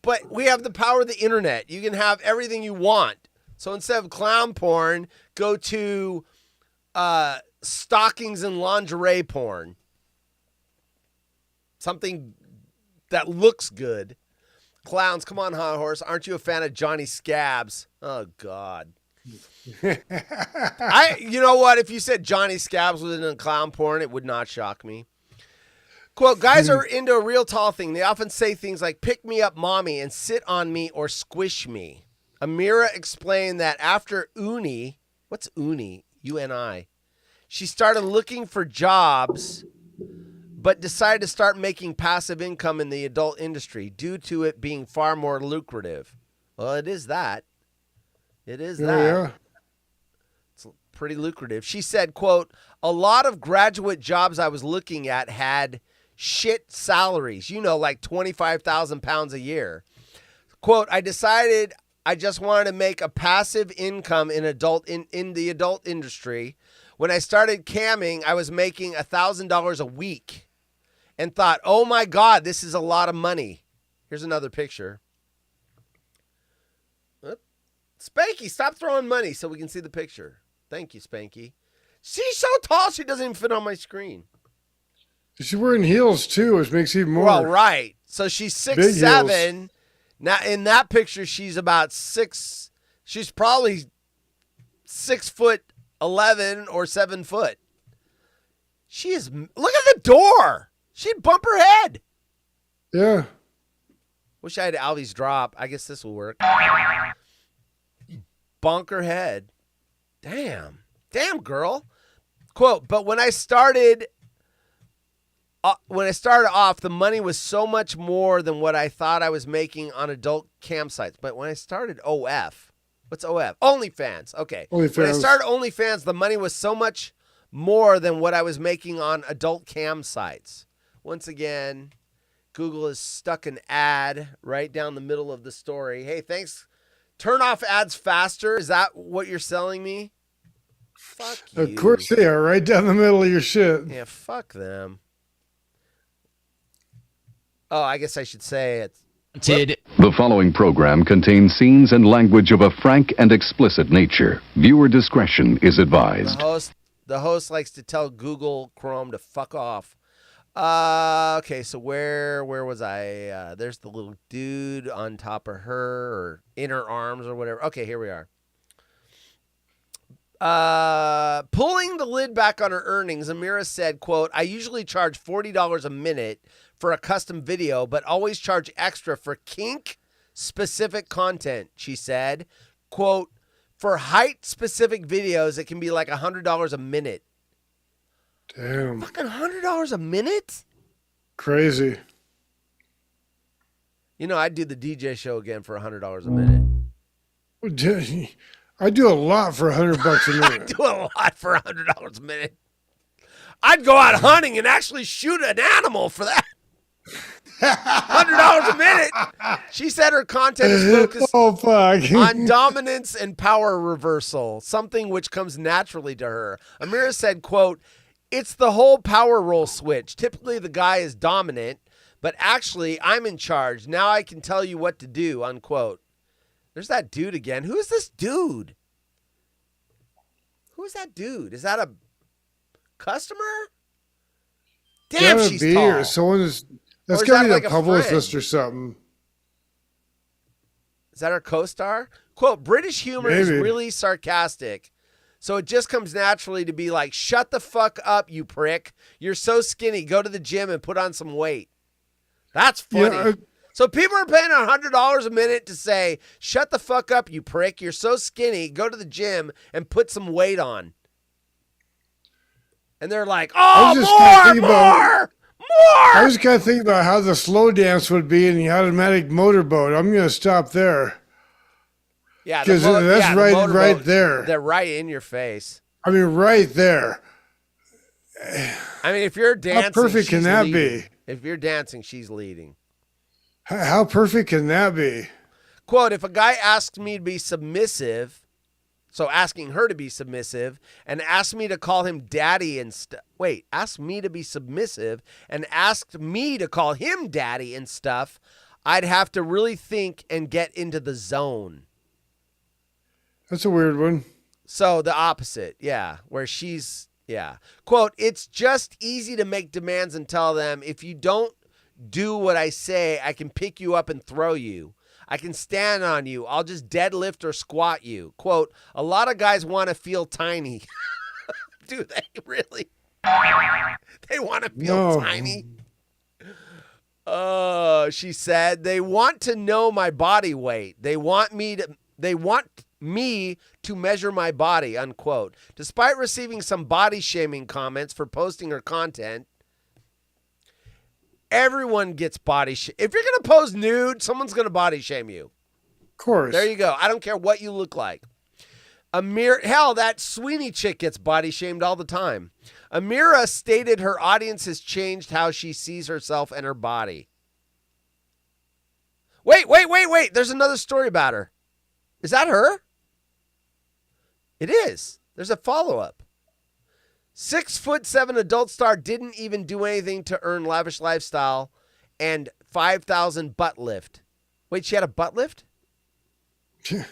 But we have the power of the internet. You can have everything you want. So instead of clown porn, go to stockings and lingerie porn. Something that looks good. Clowns, come on, Hot Horse. Aren't you a fan of Johnny Scabs? Oh, God. You know what? If you said Johnny Scabs was in clown porn, it would not shock me. Quote, guys are into a real tall thing. They often say things like, pick me up, mommy, and sit on me or squish me. Amira explained that after Uni, what's Uni? U-N-I. She started looking for jobs, but decided to start making passive income in the adult industry due to it being far more lucrative. Well, it is that. It is that. Yeah. It's pretty lucrative. She said, quote, a lot of graduate jobs I was looking at had shit salaries, like 25,000 pounds a year. Quote, I decided I just wanted to make a passive income in the adult industry. When I started camming, I was making $1,000 a week and thought, oh my God, this is a lot of money. Here's another picture. Spanky, stop throwing money so we can see the picture. Thank you, Spanky. She's so tall, she doesn't even fit on my screen. She's wearing heels too, which makes even more. Well, right. So she's 6'7". Now in that picture, she's about 6. She's probably 6'11" or 7 foot. She is. Look at the door. She'd bump her head. Yeah. Wish I had Alvy's drop. I guess this will work. Bonk her head. Damn, girl. Quote, but when I started off, the money was so much more than what I thought I was making on adult campsites. But when I started OF, what's OF? OnlyFans. Okay. OnlyFans. When I started OnlyFans, the money was so much more than what I was making on adult campsites. Once again, Google has stuck an ad right down the middle of the story. Hey, thanks. Turn off ads faster. Is that what you're selling me? Fuck you. Of course they are, right down the middle of your shit. Yeah, fuck them. Oh, I guess I should say it. The following program contains scenes and language of a frank and explicit nature. Viewer discretion is advised. The host likes to tell Google Chrome to fuck off. Okay, so where was I? There's the little dude on top of her or in her arms or whatever. Okay, here we are. Pulling the lid back on her earnings, Amira said, quote, I usually charge $40 a minute for a custom video, but always charge extra for kink-specific content, she said. Quote, for height-specific videos, it can be like $100 a minute. Damn. Fucking $100 a minute? Crazy. I'd do the DJ show again for $100 a minute. I do a lot for $100 a minute. I do a lot for $100 a minute. I'd go out hunting and actually shoot an animal for that. $100 a minute. She said her content is focused on dominance and power reversal, something which comes naturally to her. Amira said, quote, it's the whole power role switch. Typically the guy is dominant, but actually I'm in charge. Now I can tell you what to do, unquote. There's that dude again. Who is this dude? Who is that dude? Is that a customer? Damn, she's tall. Or someone that's got to be a publicist or something. Is that her co-star? Quote, British humor is really sarcastic. So it just comes naturally to be like, shut the fuck up, you prick. You're so skinny. Go to the gym and put on some weight. That's funny. Yeah, so people are paying $100 a minute to say, shut the fuck up, you prick. You're so skinny. Go to the gym and put some weight on. And they're like, oh, more. I was kind of thinking about how the slow dance would be in the automatic motorboat. I'm going to stop there. Yeah, because that's right there. They're right in your face. I mean, right there. I mean, if you're dancing, how perfect can that be? If you're dancing, she's leading. How perfect can that be? Quote, if a guy asks me to be submissive, so asking her to be submissive, and asked me to call him daddy and asked me to be submissive and asked me to call him daddy and stuff, I'd have to really think and get into the zone. That's a weird one. So the opposite, yeah, where she's, yeah. Quote, it's just easy to make demands and tell them, if you don't do what I say, I can pick you up and throw you. I can stand on you. I'll just deadlift or squat you. Quote, a lot of guys want to feel tiny. Do they really? They want to feel tiny? She said, they want to know my body weight. They want me to measure my body, unquote. Despite receiving some body shaming comments for posting her content, everyone gets body shame. If you're going to pose nude, someone's going to body shame you. Of course. There you go. I don't care what you look like. Hell, that Sweeney chick gets body shamed all the time. Amira stated her audience has changed how she sees herself and her body. Wait. There's another story about her. Is that her? It is. There's a follow-up. 6'7" adult star didn't even do anything to earn lavish lifestyle and 5,000 butt lift. Wait, she had a butt lift? There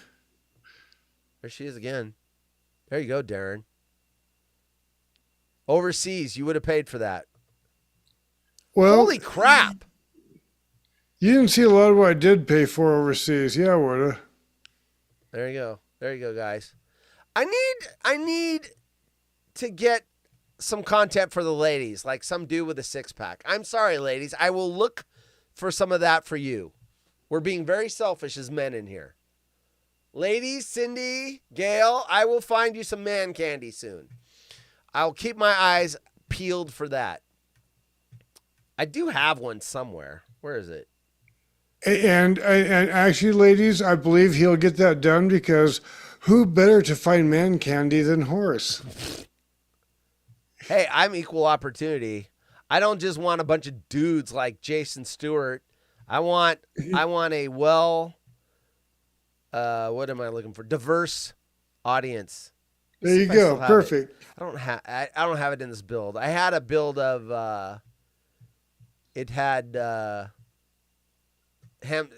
she is again. There you go, Darin. Overseas, you would have paid for that. Well, holy crap. You didn't see a lot of what I did pay for overseas. Yeah, I would have. There you go. There you go, guys. I need to get some content for the ladies, like some dude with a six-pack. I'm sorry, ladies. I will look for some of that for you. We're being very selfish as men in here. Ladies, Cindy, Gail, I will find you some man candy soon. I'll keep my eyes peeled for that. I do have one somewhere. Where is it? And actually, ladies, I believe he'll get that done because who better to find man candy than Horace? Hey, I'm equal opportunity. I don't just want a bunch of dudes like Jason Stewart. I want a what am I looking for? Diverse audience. There you go. Perfect. I don't have it in this build. I had a build of it had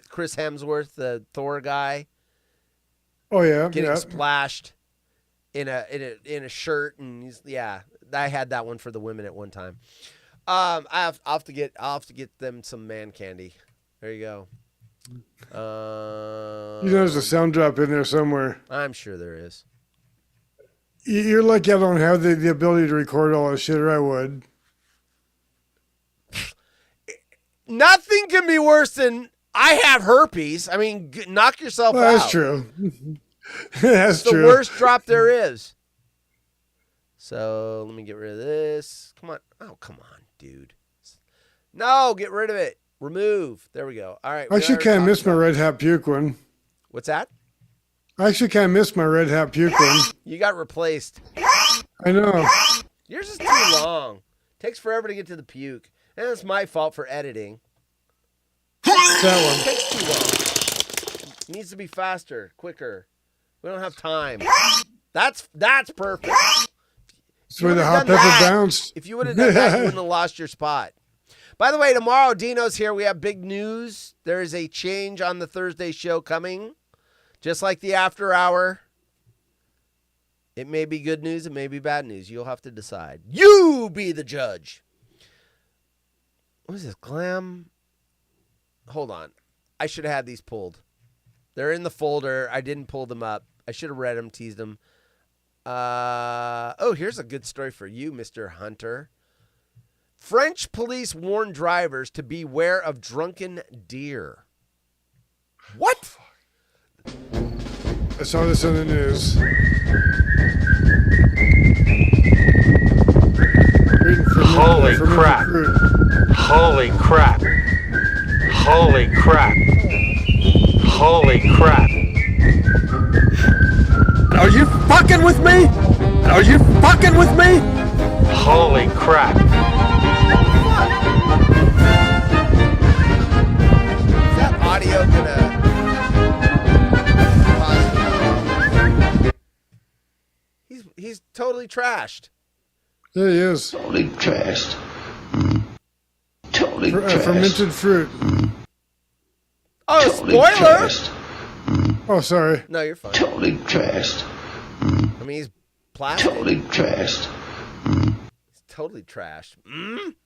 Chris Hemsworth, the Thor guy. Oh yeah, getting splashed in a shirt, and I had that one for the women at one time. I'll have to get them some man candy. There you go. There's a sound drop in there somewhere. I'm sure there is. You're lucky I don't have the ability to record all this shit, or I would. Nothing can be worse than I have herpes. I mean, knock yourself out. That's true. That's the true. worst drop there is. So let me get rid of this. Come on. Oh, come on, dude. No, get rid of it. Remove. There we go. All right. I actually kind of missed my red hat puke one. What's that? I actually kind of missed my red hat puke one. You got replaced. I know. Yours is too long. Takes forever to get to the puke. And it's my fault for editing. That one. It takes too long. It needs to be faster, quicker. We don't have time. That's perfect. That's where the hot pepper bounced. If you would have done that, you wouldn't have lost your spot. By the way, tomorrow, Dino's here. We have big news. There is a change on the Thursday show coming. Just like the after hour. It may be good news. It may be bad news. You'll have to decide. You be the judge. What is this? Glam? Hold on. I should have had these pulled. They're in the folder. I didn't pull them up. I should have read them, teased them. Here's a good story for you, Mr. Hunter. French police warn drivers to beware of drunken deer. What? I saw this on the news. Holy crap. Holy crap. Holy crap. Holy crap. Are you fucking with me? Are you fucking with me? Holy crap. Is that audio gonna... He's totally trashed. There he is. Totally trashed. Totally trashed. Fermented fruit. Oh, Totally spoiler! trashed. Oh, sorry. No, you're fine. Totally trashed. I mean, he's plastic. Totally trashed. He's totally trashed.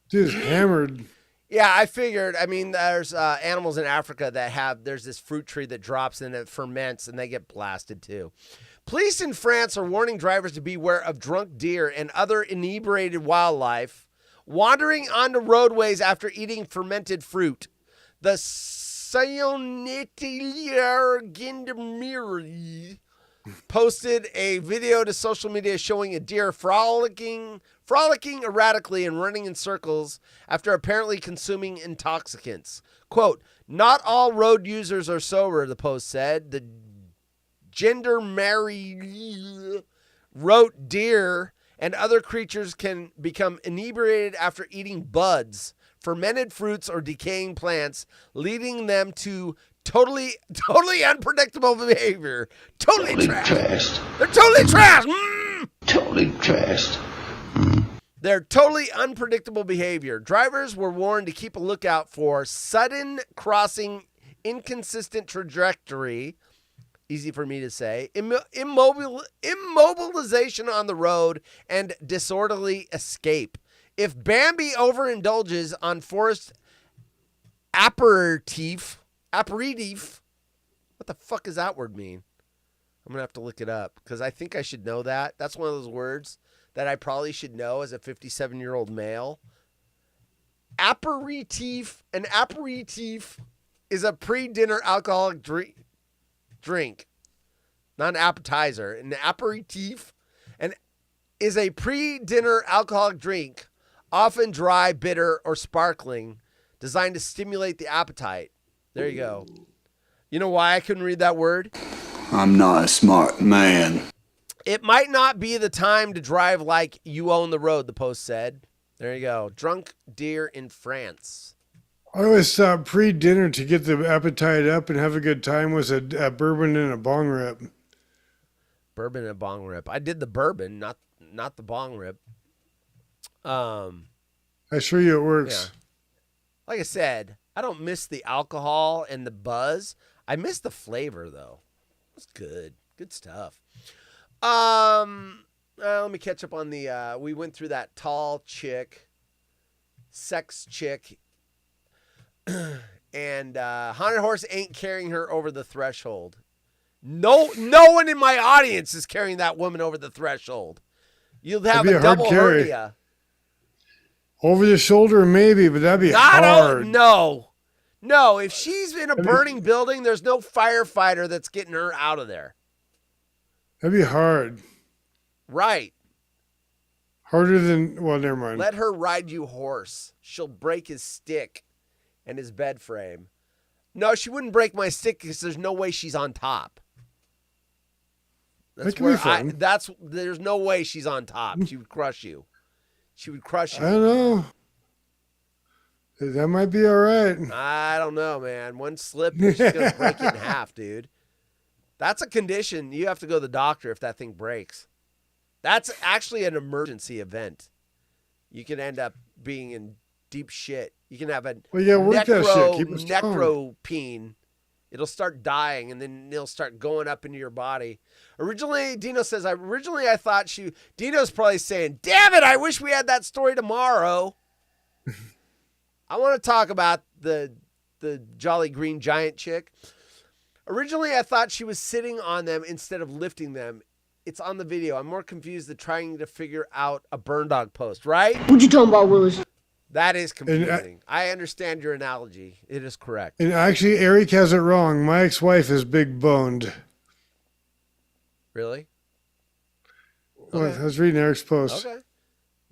Dude's hammered. Yeah, I figured. I mean, there's animals in Africa that there's this fruit tree that drops and it ferments and they get blasted too. Police in France are warning drivers to beware of drunk deer and other inebriated wildlife wandering onto roadways after eating fermented fruit. The Sayonetilier Gendarmerie posted a video to social media showing a deer frolicking erratically and running in circles after apparently consuming intoxicants. Quote, not all road users are sober, the post said. The Gendarmerie wrote deer and other creatures can become inebriated after eating buds, fermented fruits, or decaying plants, leading them to totally unpredictable behavior. Totally trashed. They're totally trashed. Totally trashed. They're totally unpredictable behavior. Drivers were warned to keep a lookout for sudden crossing, inconsistent trajectory, easy for me to say, immobilization on the road, and disorderly escape. If Bambi overindulges on forced aperitif, what the fuck does that word mean? I'm going to have to look it up because I think I should know that. That's one of those words that I probably should know as a 57-year-old male. Aperitif. An aperitif is a pre-dinner alcoholic drink. Not an appetizer. An aperitif is a pre-dinner alcoholic drink, often dry, bitter, or sparkling, designed to stimulate the appetite. There you go. You know why I couldn't read that word? I'm not a smart man. It might not be the time to drive like you own the road, the post said. There you go. Drunk deer in France. I always thought pre-dinner to get the appetite up and have a good time was a bourbon and a bong rip. Bourbon and a bong rip. I did the bourbon, not the bong rip. I assure you it works. Yeah. Like I said, I don't miss the alcohol and the buzz. I miss the flavor, though. It's good. Good stuff. Let me catch up on the, we went through that tall chick, sex chick, and Haunted Horse ain't carrying her over the threshold. No one in my audience is carrying that woman over the threshold. You'll have a double hernia. Over the shoulder, maybe, but that'd be hard. No, if she's in a burning building, there's no firefighter that's getting her out of there. That'd be hard. Right. Harder than, well, never mind. Let her ride you horse. She'll break his stick and his bed frame. No, she wouldn't break my stick because there's no way she's on top. That could be fun. There's no way she's on top. She would crush you. She would crush you. I don't know. That might be all right. I don't know, man. One slip, she's going to break it in half, dude. That's a condition. You have to go to the doctor if that thing breaks. That's actually an emergency event. You can end up being in deep shit. You can have a necropene. It'll start dying, and then it'll start going up into your body. Originally, Dino says, I thought Dino's probably saying, damn it, I wish we had that story tomorrow. I want to talk about the Jolly Green Giant chick. Originally, I thought she was sitting on them instead of lifting them. It's on the video. I'm more confused than trying to figure out a burn dog post, right? What you talking about, Willis? That is confusing. I understand your analogy. It is correct. And actually, Eric has it wrong. My ex-wife is big boned. Really? Well, I was reading Eric's post. Okay.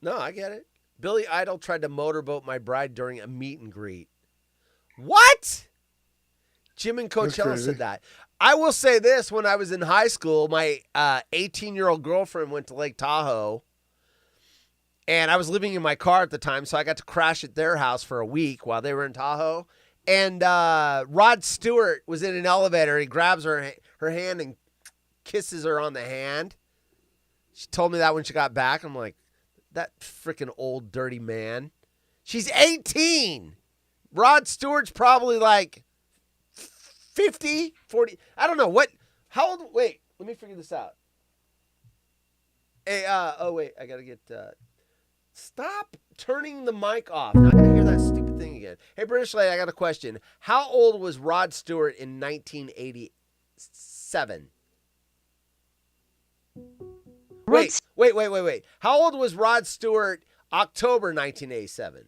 No, I get it. Billy Idol tried to motorboat my bride during a meet and greet. What? Jim and Coachella said that. I will say this. When I was in high school, my 18-year-old girlfriend went to Lake Tahoe. And I was living in my car at the time, so I got to crash at their house for a week while they were in Tahoe. And Rod Stewart was in an elevator. He grabs her hand and kisses her on the hand. She told me that when she got back. I'm like, that freaking old dirty man. She's 18. Rod Stewart's probably like 50, 40. I don't know. How old? Wait, let me figure this out. Hey, wait, I got to get, stop turning the mic off. Not going to hear that stupid thing again. Hey, British lady, I got a question. How old was Rod Stewart in 1987? Wait. How old was Rod Stewart October 1987?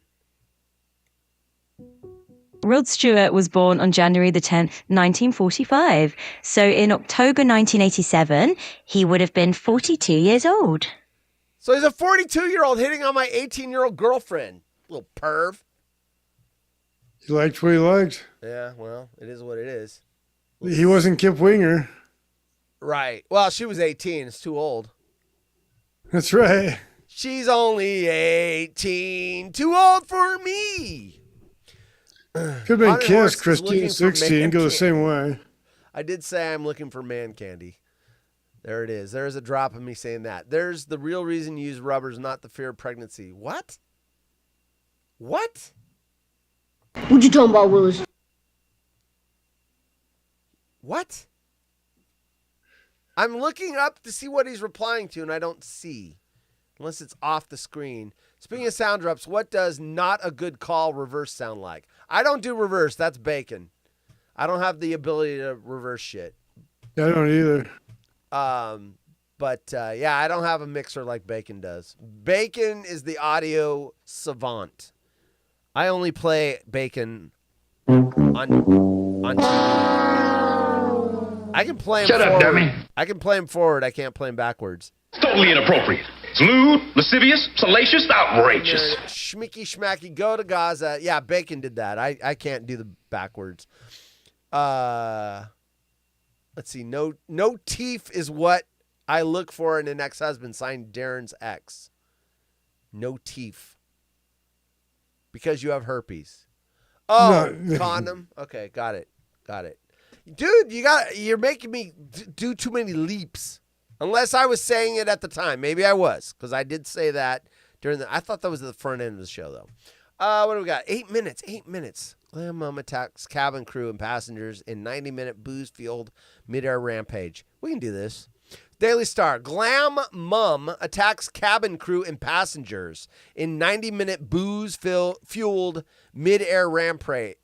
Rod Stewart was born on January the 10th, 1945. So in October 1987, he would have been 42 years old. So he's a 42-year-old hitting on my 18-year-old girlfriend. Little perv. He liked what he liked. Yeah, well, it is what it is. He wasn't Kip Winger. Right. Well, she was 18. It's too old. That's right. She's only 18. Too old for me. Could have been Kiss, Christine, 16, go the same way. I did say I'm looking for man candy. There it is. There's a drop of me saying that. There's the real reason you use rubbers, not the fear of pregnancy. What? What? What you talking about, Willis? What? I'm looking up to see what he's replying to, and I don't see. Unless it's off the screen. Speaking of sound drops, what does not a good call reverse sound like? I don't do reverse. That's bacon. I don't have the ability to reverse shit. I don't either. But yeah, I don't have a mixer like Bacon does. Bacon is the audio savant. I only play Bacon on TV. I can play him Shut forward. up, dummy. I can play him forward. I can't play him backwards. Totally inappropriate. It's lewd, lascivious, salacious, outrageous. Schmicky schmacky, go to Gaza. Yeah, Bacon did that. I can't do the backwards. Let's see. No teeth is what I look for in an ex-husband. Signed, Darin's ex. No teeth. Because you have herpes. Oh, no. Condom. Okay, got it. Dude, you're making me do too many leaps. Unless I was saying it at the time. Maybe I was, because I did say that I thought that was the front end of the show, though. What do we got? 8 minutes. Glam Mom attacks cabin crew and passengers in 90-minute booze-fueled mid-air rampage. We can do this. Daily Star. Glam Mom attacks cabin crew and passengers in 90-minute booze-fueled mid-air rampage.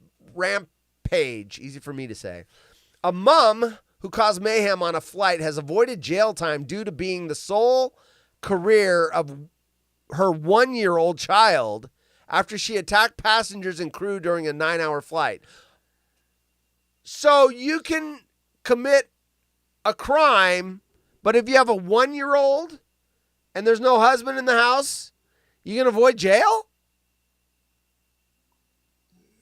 Easy for me to say. A mom who caused mayhem on a flight has avoided jail time due to being the sole career of her 1-year-old child after she attacked passengers and crew during a 9-hour flight. So you can commit a crime, but if you have a 1-year-old and there's no husband in the house, you can avoid jail?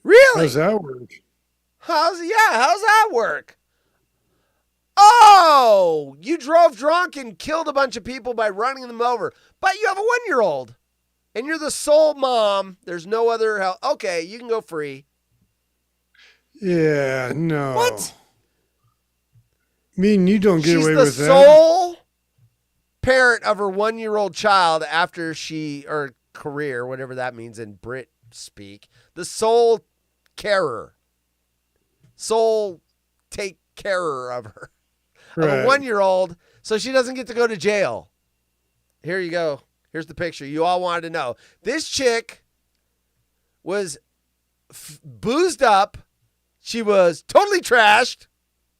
Really? How's that work? How's that work? Oh, you drove drunk and killed a bunch of people by running them over, but you have a 1-year-old and you're the sole mom. There's no other help. Okay, you can go free. Yeah, no. What? You don't get away with that. She's the sole parent of her 1-year-old child after or career, whatever that means in Brit speak. The sole carer. Sole take carer of her. Right. Of a 1-year-old, so she doesn't get to go to jail. Here you go. Here's the picture. You all wanted to know. This chick was boozed up. She was totally trashed.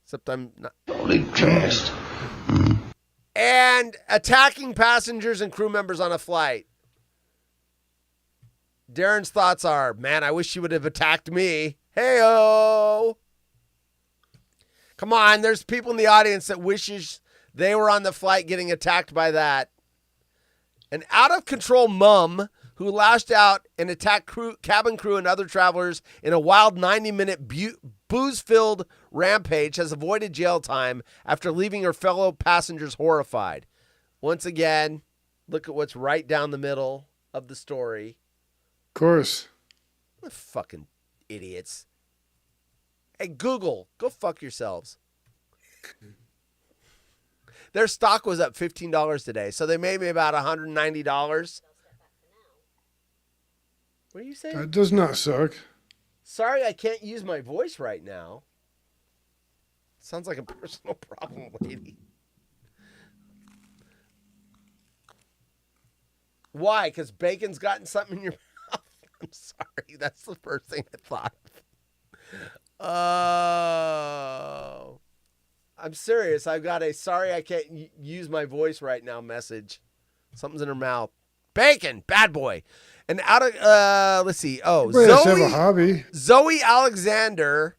Except I'm not. Totally trashed. And attacking passengers and crew members on a flight. Darin's thoughts are, man, I wish she would have attacked me. Hey-o. Come on, there's people in the audience that wishes they were on the flight getting attacked by that. An out-of-control mom who lashed out and attacked cabin crew and other travelers in a wild 90-minute booze-filled rampage has avoided jail time after leaving her fellow passengers horrified. Once again, look at what's right down the middle of the story. Of course. What fucking idiots. Hey, Google, go fuck yourselves. Their stock was up $15 today, so they made me about $190. What are you saying? That does not suck. Sorry, I can't use my voice right now. Sounds like a personal problem, lady. Why? Because bacon's gotten something in your mouth? I'm sorry. That's the first thing I thought of. Oh. I'm serious. I've got a sorry I can't use my voice right now message. Something's in her mouth. Bacon, bad boy. And out of, let's see. Oh, Have a hobby. Zoe Alexander,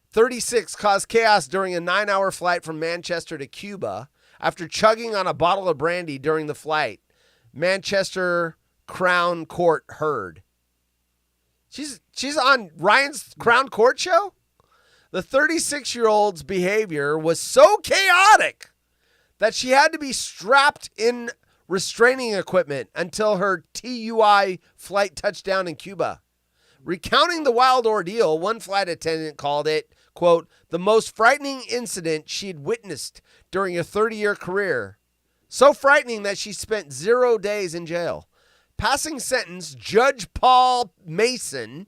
36, caused chaos during a 9-hour flight from Manchester to Cuba after chugging on a bottle of brandy during the flight. Manchester Crown Court heard. She's on Ryan's Crown Court show? The 36-year-old's behavior was so chaotic that she had to be strapped in restraining equipment until her TUI flight touched down in Cuba. Recounting the wild ordeal, one flight attendant called it, quote, the most frightening incident she'd witnessed during a 30-year career. So frightening that she spent 0 days in jail. Passing sentence, Judge Paul Mason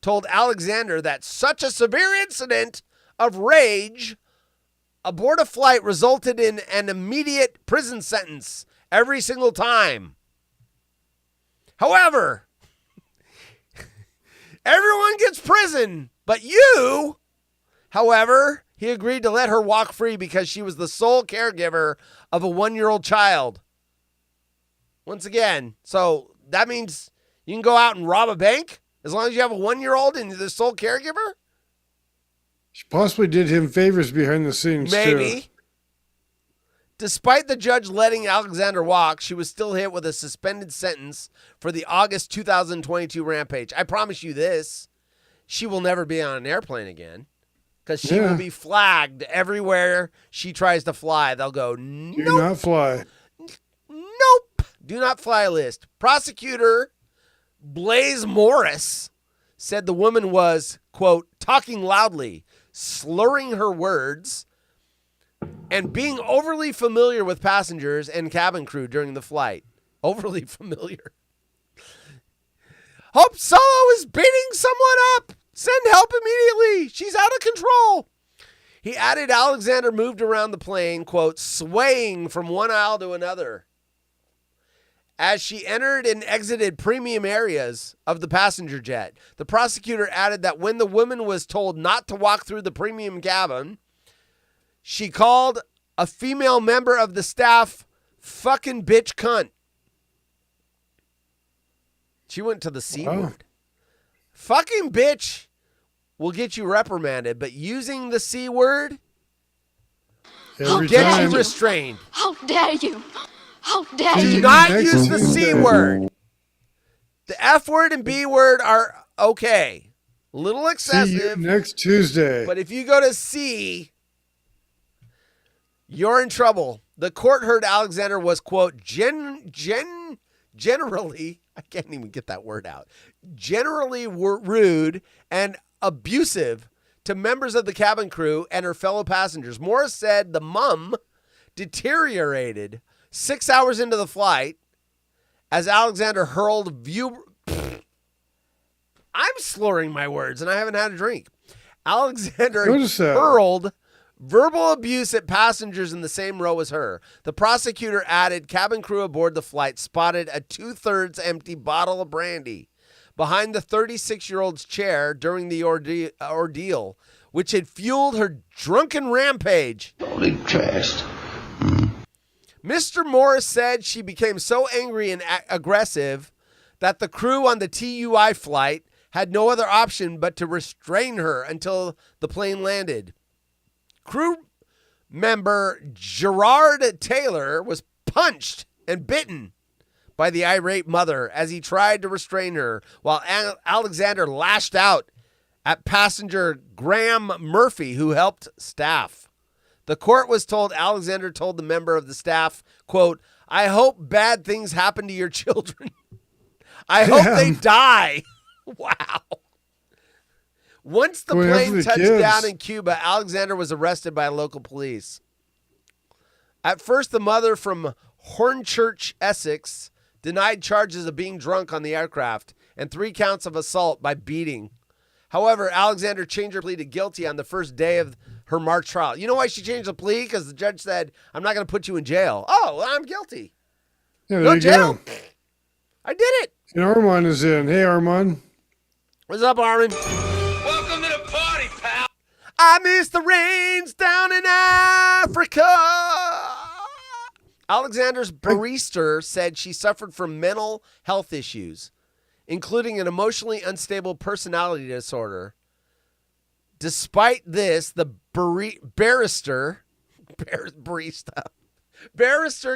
told Alexander that such a severe incident of rage aboard a flight resulted in an immediate prison sentence every single time. However, everyone gets prison, but you, however, he agreed to let her walk free because she was the sole caregiver of a 1-year-old child. Once again, so that means you can go out and rob a bank as long as you have a 1-year-old and you're the sole caregiver? She possibly did him favors behind the scenes, Maybe. too. Despite the judge letting Alexander walk, she was still hit with a suspended sentence for the August 2022 rampage. I promise you this, she will never be on an airplane again because she will be flagged everywhere she tries to fly. They'll go, nope. Do not fly. Nope. Do not fly list. Prosecutor Blaise Morris said the woman was, quote, talking loudly, slurring her words, and being overly familiar with passengers and cabin crew during the flight. Overly familiar. Hope Solo is beating someone up. Send help immediately. She's out of control. He added Alexander moved around the plane, quote, swaying from one aisle to another. As she entered and exited premium areas of the passenger jet, the prosecutor added that when the woman was told not to walk through the premium cabin, she called a female member of the staff fucking bitch cunt. She went to the C word. Fucking bitch will get you reprimanded, but using the C word will get you restrained. How dare you? How dare Do you? not use the C word. The F word and B word are okay. A little excessive. See you next Tuesday. But if you go to C, you're in trouble. The court heard Alexander was, quote, generally, I can't even get that word out, generally rude and abusive to members of the cabin crew and her fellow passengers. Morris said the mum deteriorated 6 hours into the flight as Alexander hurled I'm slurring my words and I haven't had a drink. Alexander hurled verbal abuse at passengers in the same row as her. The prosecutor added cabin crew aboard the flight spotted a 2/3 empty bottle of brandy behind the 36-year-old's chair during the ordeal, which had fueled her drunken rampage. Holy trashed. Mr. Morris said she became so angry and aggressive that the crew on the TUI flight had no other option but to restrain her until the plane landed. Crew member Gerard Taylor was punched and bitten by the irate mother as he tried to restrain her, while Alexander lashed out at passenger Graham Murphy, who helped staff. The court was told Alexander told the member of the staff, quote, I hope bad things happen to your children. I hope they die. Wow. Once the plane touched down in Cuba, Alexander was arrested by local police. At first, the mother from Hornchurch, Essex, denied charges of being drunk on the aircraft and 3 counts of assault by beating. However, Alexander changed her plea to guilty on the first day of her March trial. You know why she changed the plea? Because the judge said, I'm not going to put you in jail. Oh, well, I'm guilty. Yeah, No jail. Go. I did it. And Armand is in. Hey, Armand. What's up, Armin? Welcome to the party, pal. I miss the rains down in Africa. Alexander's barrister said she suffered from mental health issues, including an emotionally unstable personality disorder. Despite this, the barrister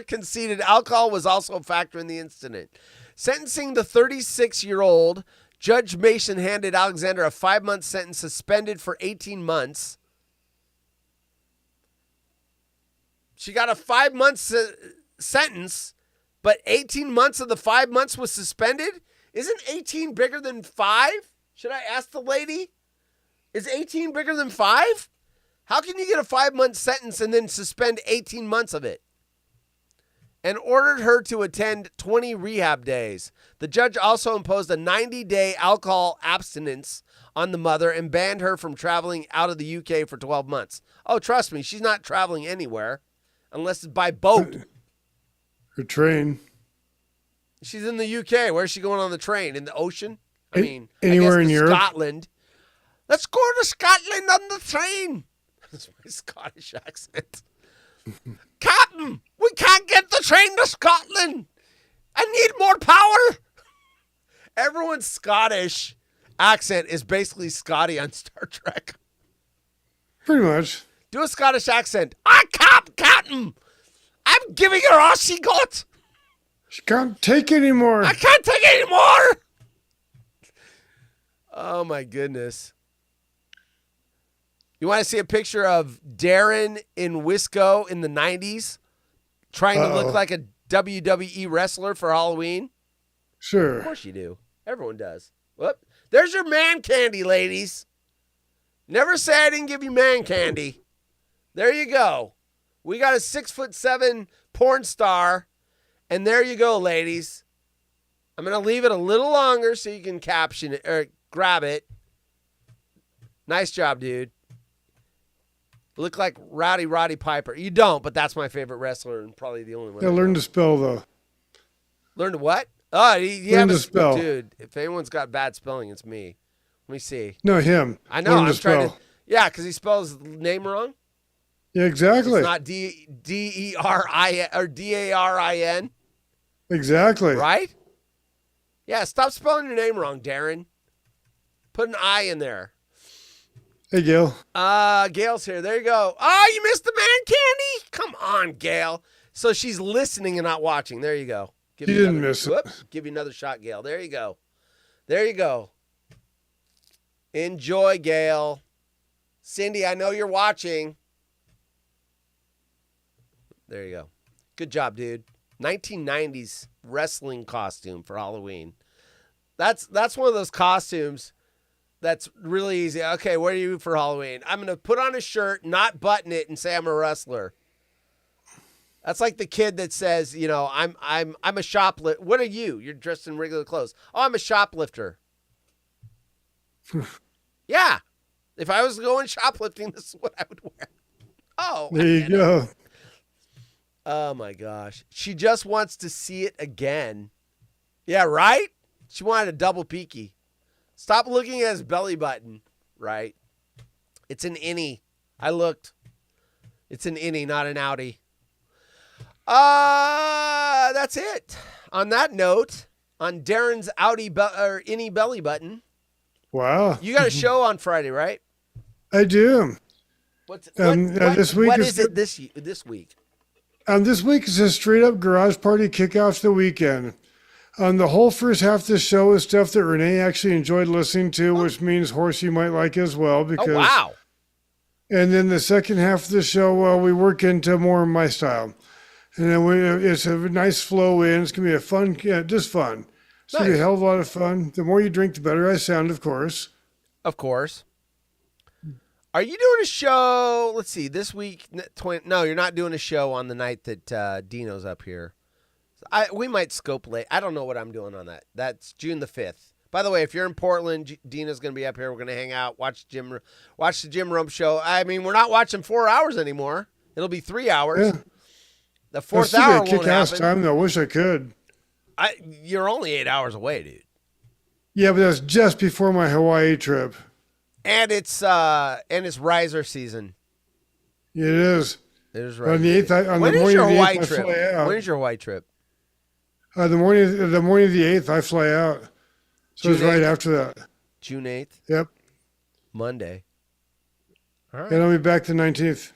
conceded alcohol was also a factor in the incident. Sentencing the 36-year-old, Judge Mason handed Alexander a 5-month sentence suspended for 18 months. She got a 5-month sentence, but 18 months of the 5 months was suspended? Isn't 18 bigger than 5? Should I ask the lady? Is 18 bigger than 5? How can you get a 5-month sentence and then suspend 18 months of it? And ordered her to attend 20 rehab days. The judge also imposed a 90-day alcohol abstinence on the mother and banned her from traveling out of the UK for 12 months. Oh, trust me, she's not traveling anywhere unless it's by boat. Her train. She's in the UK. Where's she going on the train? In the ocean? I mean, anywhere in Europe. Scotland. Let's go to Scotland on the train. That's my Scottish accent. Captain, we can't get the train to Scotland. I need more power. Everyone's Scottish accent is basically Scotty on Star Trek. Pretty much. Do a Scottish accent. I can't, Captain. I'm giving her all she got. She can't take anymore. I can't take anymore. Oh, my goodness. You want to see a picture of Darin in Wisco in the 90s trying to look like a WWE wrestler for Halloween? Sure. Of course you do. Everyone does. Whoop. There's your man candy, ladies. Never say I didn't give you man candy. There you go. We got a 6'7" porn star, and there you go, ladies. I'm going to leave it a little longer so you can caption it or grab it. Nice job, dude. Look like Roddy Piper. You don't, but that's my favorite wrestler and probably the only one. Yeah, learn to spell, though. Learn to what? Oh, learn to spell. Dude, if anyone's got bad spelling, it's me. Let me see. No, him. I know. Learn I'm to trying spell. to. Yeah, because he spells his name wrong. Yeah, exactly. It's not D-E-R-I-N or D-A-R-I-N. Exactly. Right? Yeah, stop spelling your name wrong, Darin. Put an I in there. Hey, Gail. Gail's here. There you go. Oh, you missed the man candy? Come on, Gail. So she's listening and not watching. There you go. You didn't miss it. Give you another shot, Gail. There you go. There you go. Enjoy, Gail. Cindy, I know you're watching. There you go. Good job, dude. 1990s wrestling costume for Halloween. That's one of those costumes that's really easy. Okay, what are you for Halloween? I'm going to put on a shirt, not button it, and say I'm a wrestler. That's like the kid that says, you know, I'm a shoplifter. What are you? You're dressed in regular clothes. Oh, I'm a shoplifter. Yeah. If I was going shoplifting, this is what I would wear. Oh. There you go. Oh, my gosh. She just wants to see it again. Yeah, right? She wanted a double peeky. Stop looking at his belly button, right? It's an innie. I looked. It's an innie, not an outie. That's it. On that note, on Darin's innie belly button. Wow. You got a show on Friday, right? I do. This week is it this week? This week is a straight up garage party kickoff the weekend. The whole first half of the show is stuff that Renee actually enjoyed listening to, which means Horsey might like as well. Because, oh, wow. And then the second half of the show, we work into more of my style. And then it's a nice flow in. It's going to be a fun, just fun. It's going to be a hell of a lot of fun. The more you drink, the better I sound, of course. Of course. Are you doing a show? Let's see. This week? No, you're not doing a show on the night that Dino's up here. We might scope late. I don't know what I'm doing on that. That's June the 5th. By the way, if you're in Portland, Dina's going to be up here. We're going to hang out, watch the Jim Rump show. I mean, we're not watching 4 hours anymore. It'll be 3 hours. Yeah. The fourth hour won't kick-ass happen. time, though. I wish I could. You're only 8 hours away, dude. Yeah, but that's just before my Hawaii trip. And it's riser season. It is. It is riser. On the 8th, when is your Hawaii trip? When is your Hawaii trip? The morning of the 8th, I fly out. So it's right after that. June 8th? Yep. Monday. All right. And I'll be back the 19th.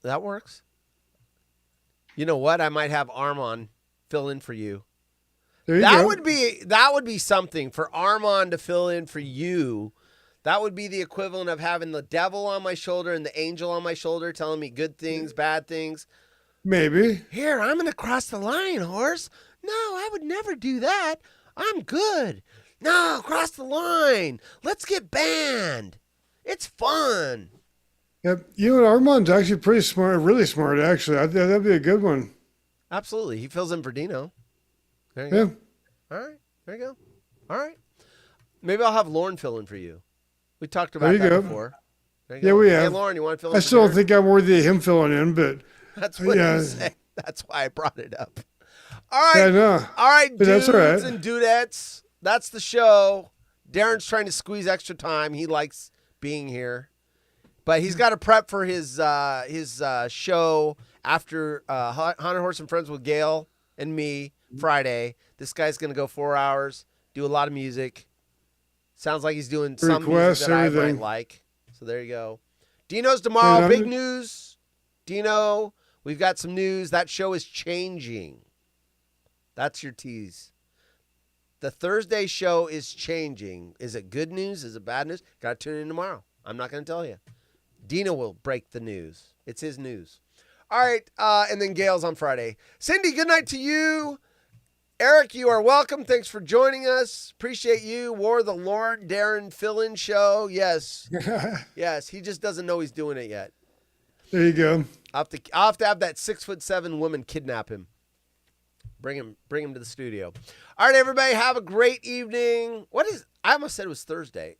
That works. You know what? I might have Armand fill in for you. There you go. That would be something for Armand to fill in for you. That would be the equivalent of having the devil on my shoulder and the angel on my shoulder telling me good things, bad things. Maybe. Here, I'm going to cross the line, horse. No, I would never do that. I'm good. No, cross the line. Let's get banned. It's fun. Yep. You know, Armand's actually pretty smart, really smart, actually. That'd be a good one. Absolutely. He fills in for Dino. There you go. All right. There you go. All right. Maybe I'll have Lauren fill in for you. We talked about that before. Yeah, we have. Hey, Lauren, you want to fill in? I still don't think I'm worthy of him filling in, but that's what you say. That's why I brought it up. All right. Yeah, I know. All right, but dudes that's all right. and dudettes. That's the show. Darin's trying to squeeze extra time. He likes being here. But he's got to prep for his show after Haunted Horse and Friends with Gail and me Friday. This guy's going to go 4 hours, do a lot of music. Sounds like he's doing some music that I might like. So there you go. Dino's tomorrow. Big news. Dino, we've got some news. That show is changing. That's your tease. The Thursday show is changing. Is it good news? Is it bad news? Got to tune in tomorrow. I'm not going to tell you. Dino will break the news. It's his news. All right. And then Gail's on Friday. Cindy, good night to you. Eric, you are welcome. Thanks for joining us. Appreciate you. War the Lord Darin fill-in show. Yes. Yes. He just doesn't know he's doing it yet. There you go. I'll have to have that 6'7" woman kidnap him. Bring him to the studio. All right, everybody. Have a great evening. I almost said it was Thursday.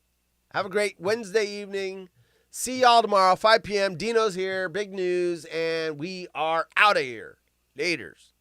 Have a great Wednesday evening. See y'all tomorrow, 5 p.m. Dino's here. Big news. And we are out of here. Laters.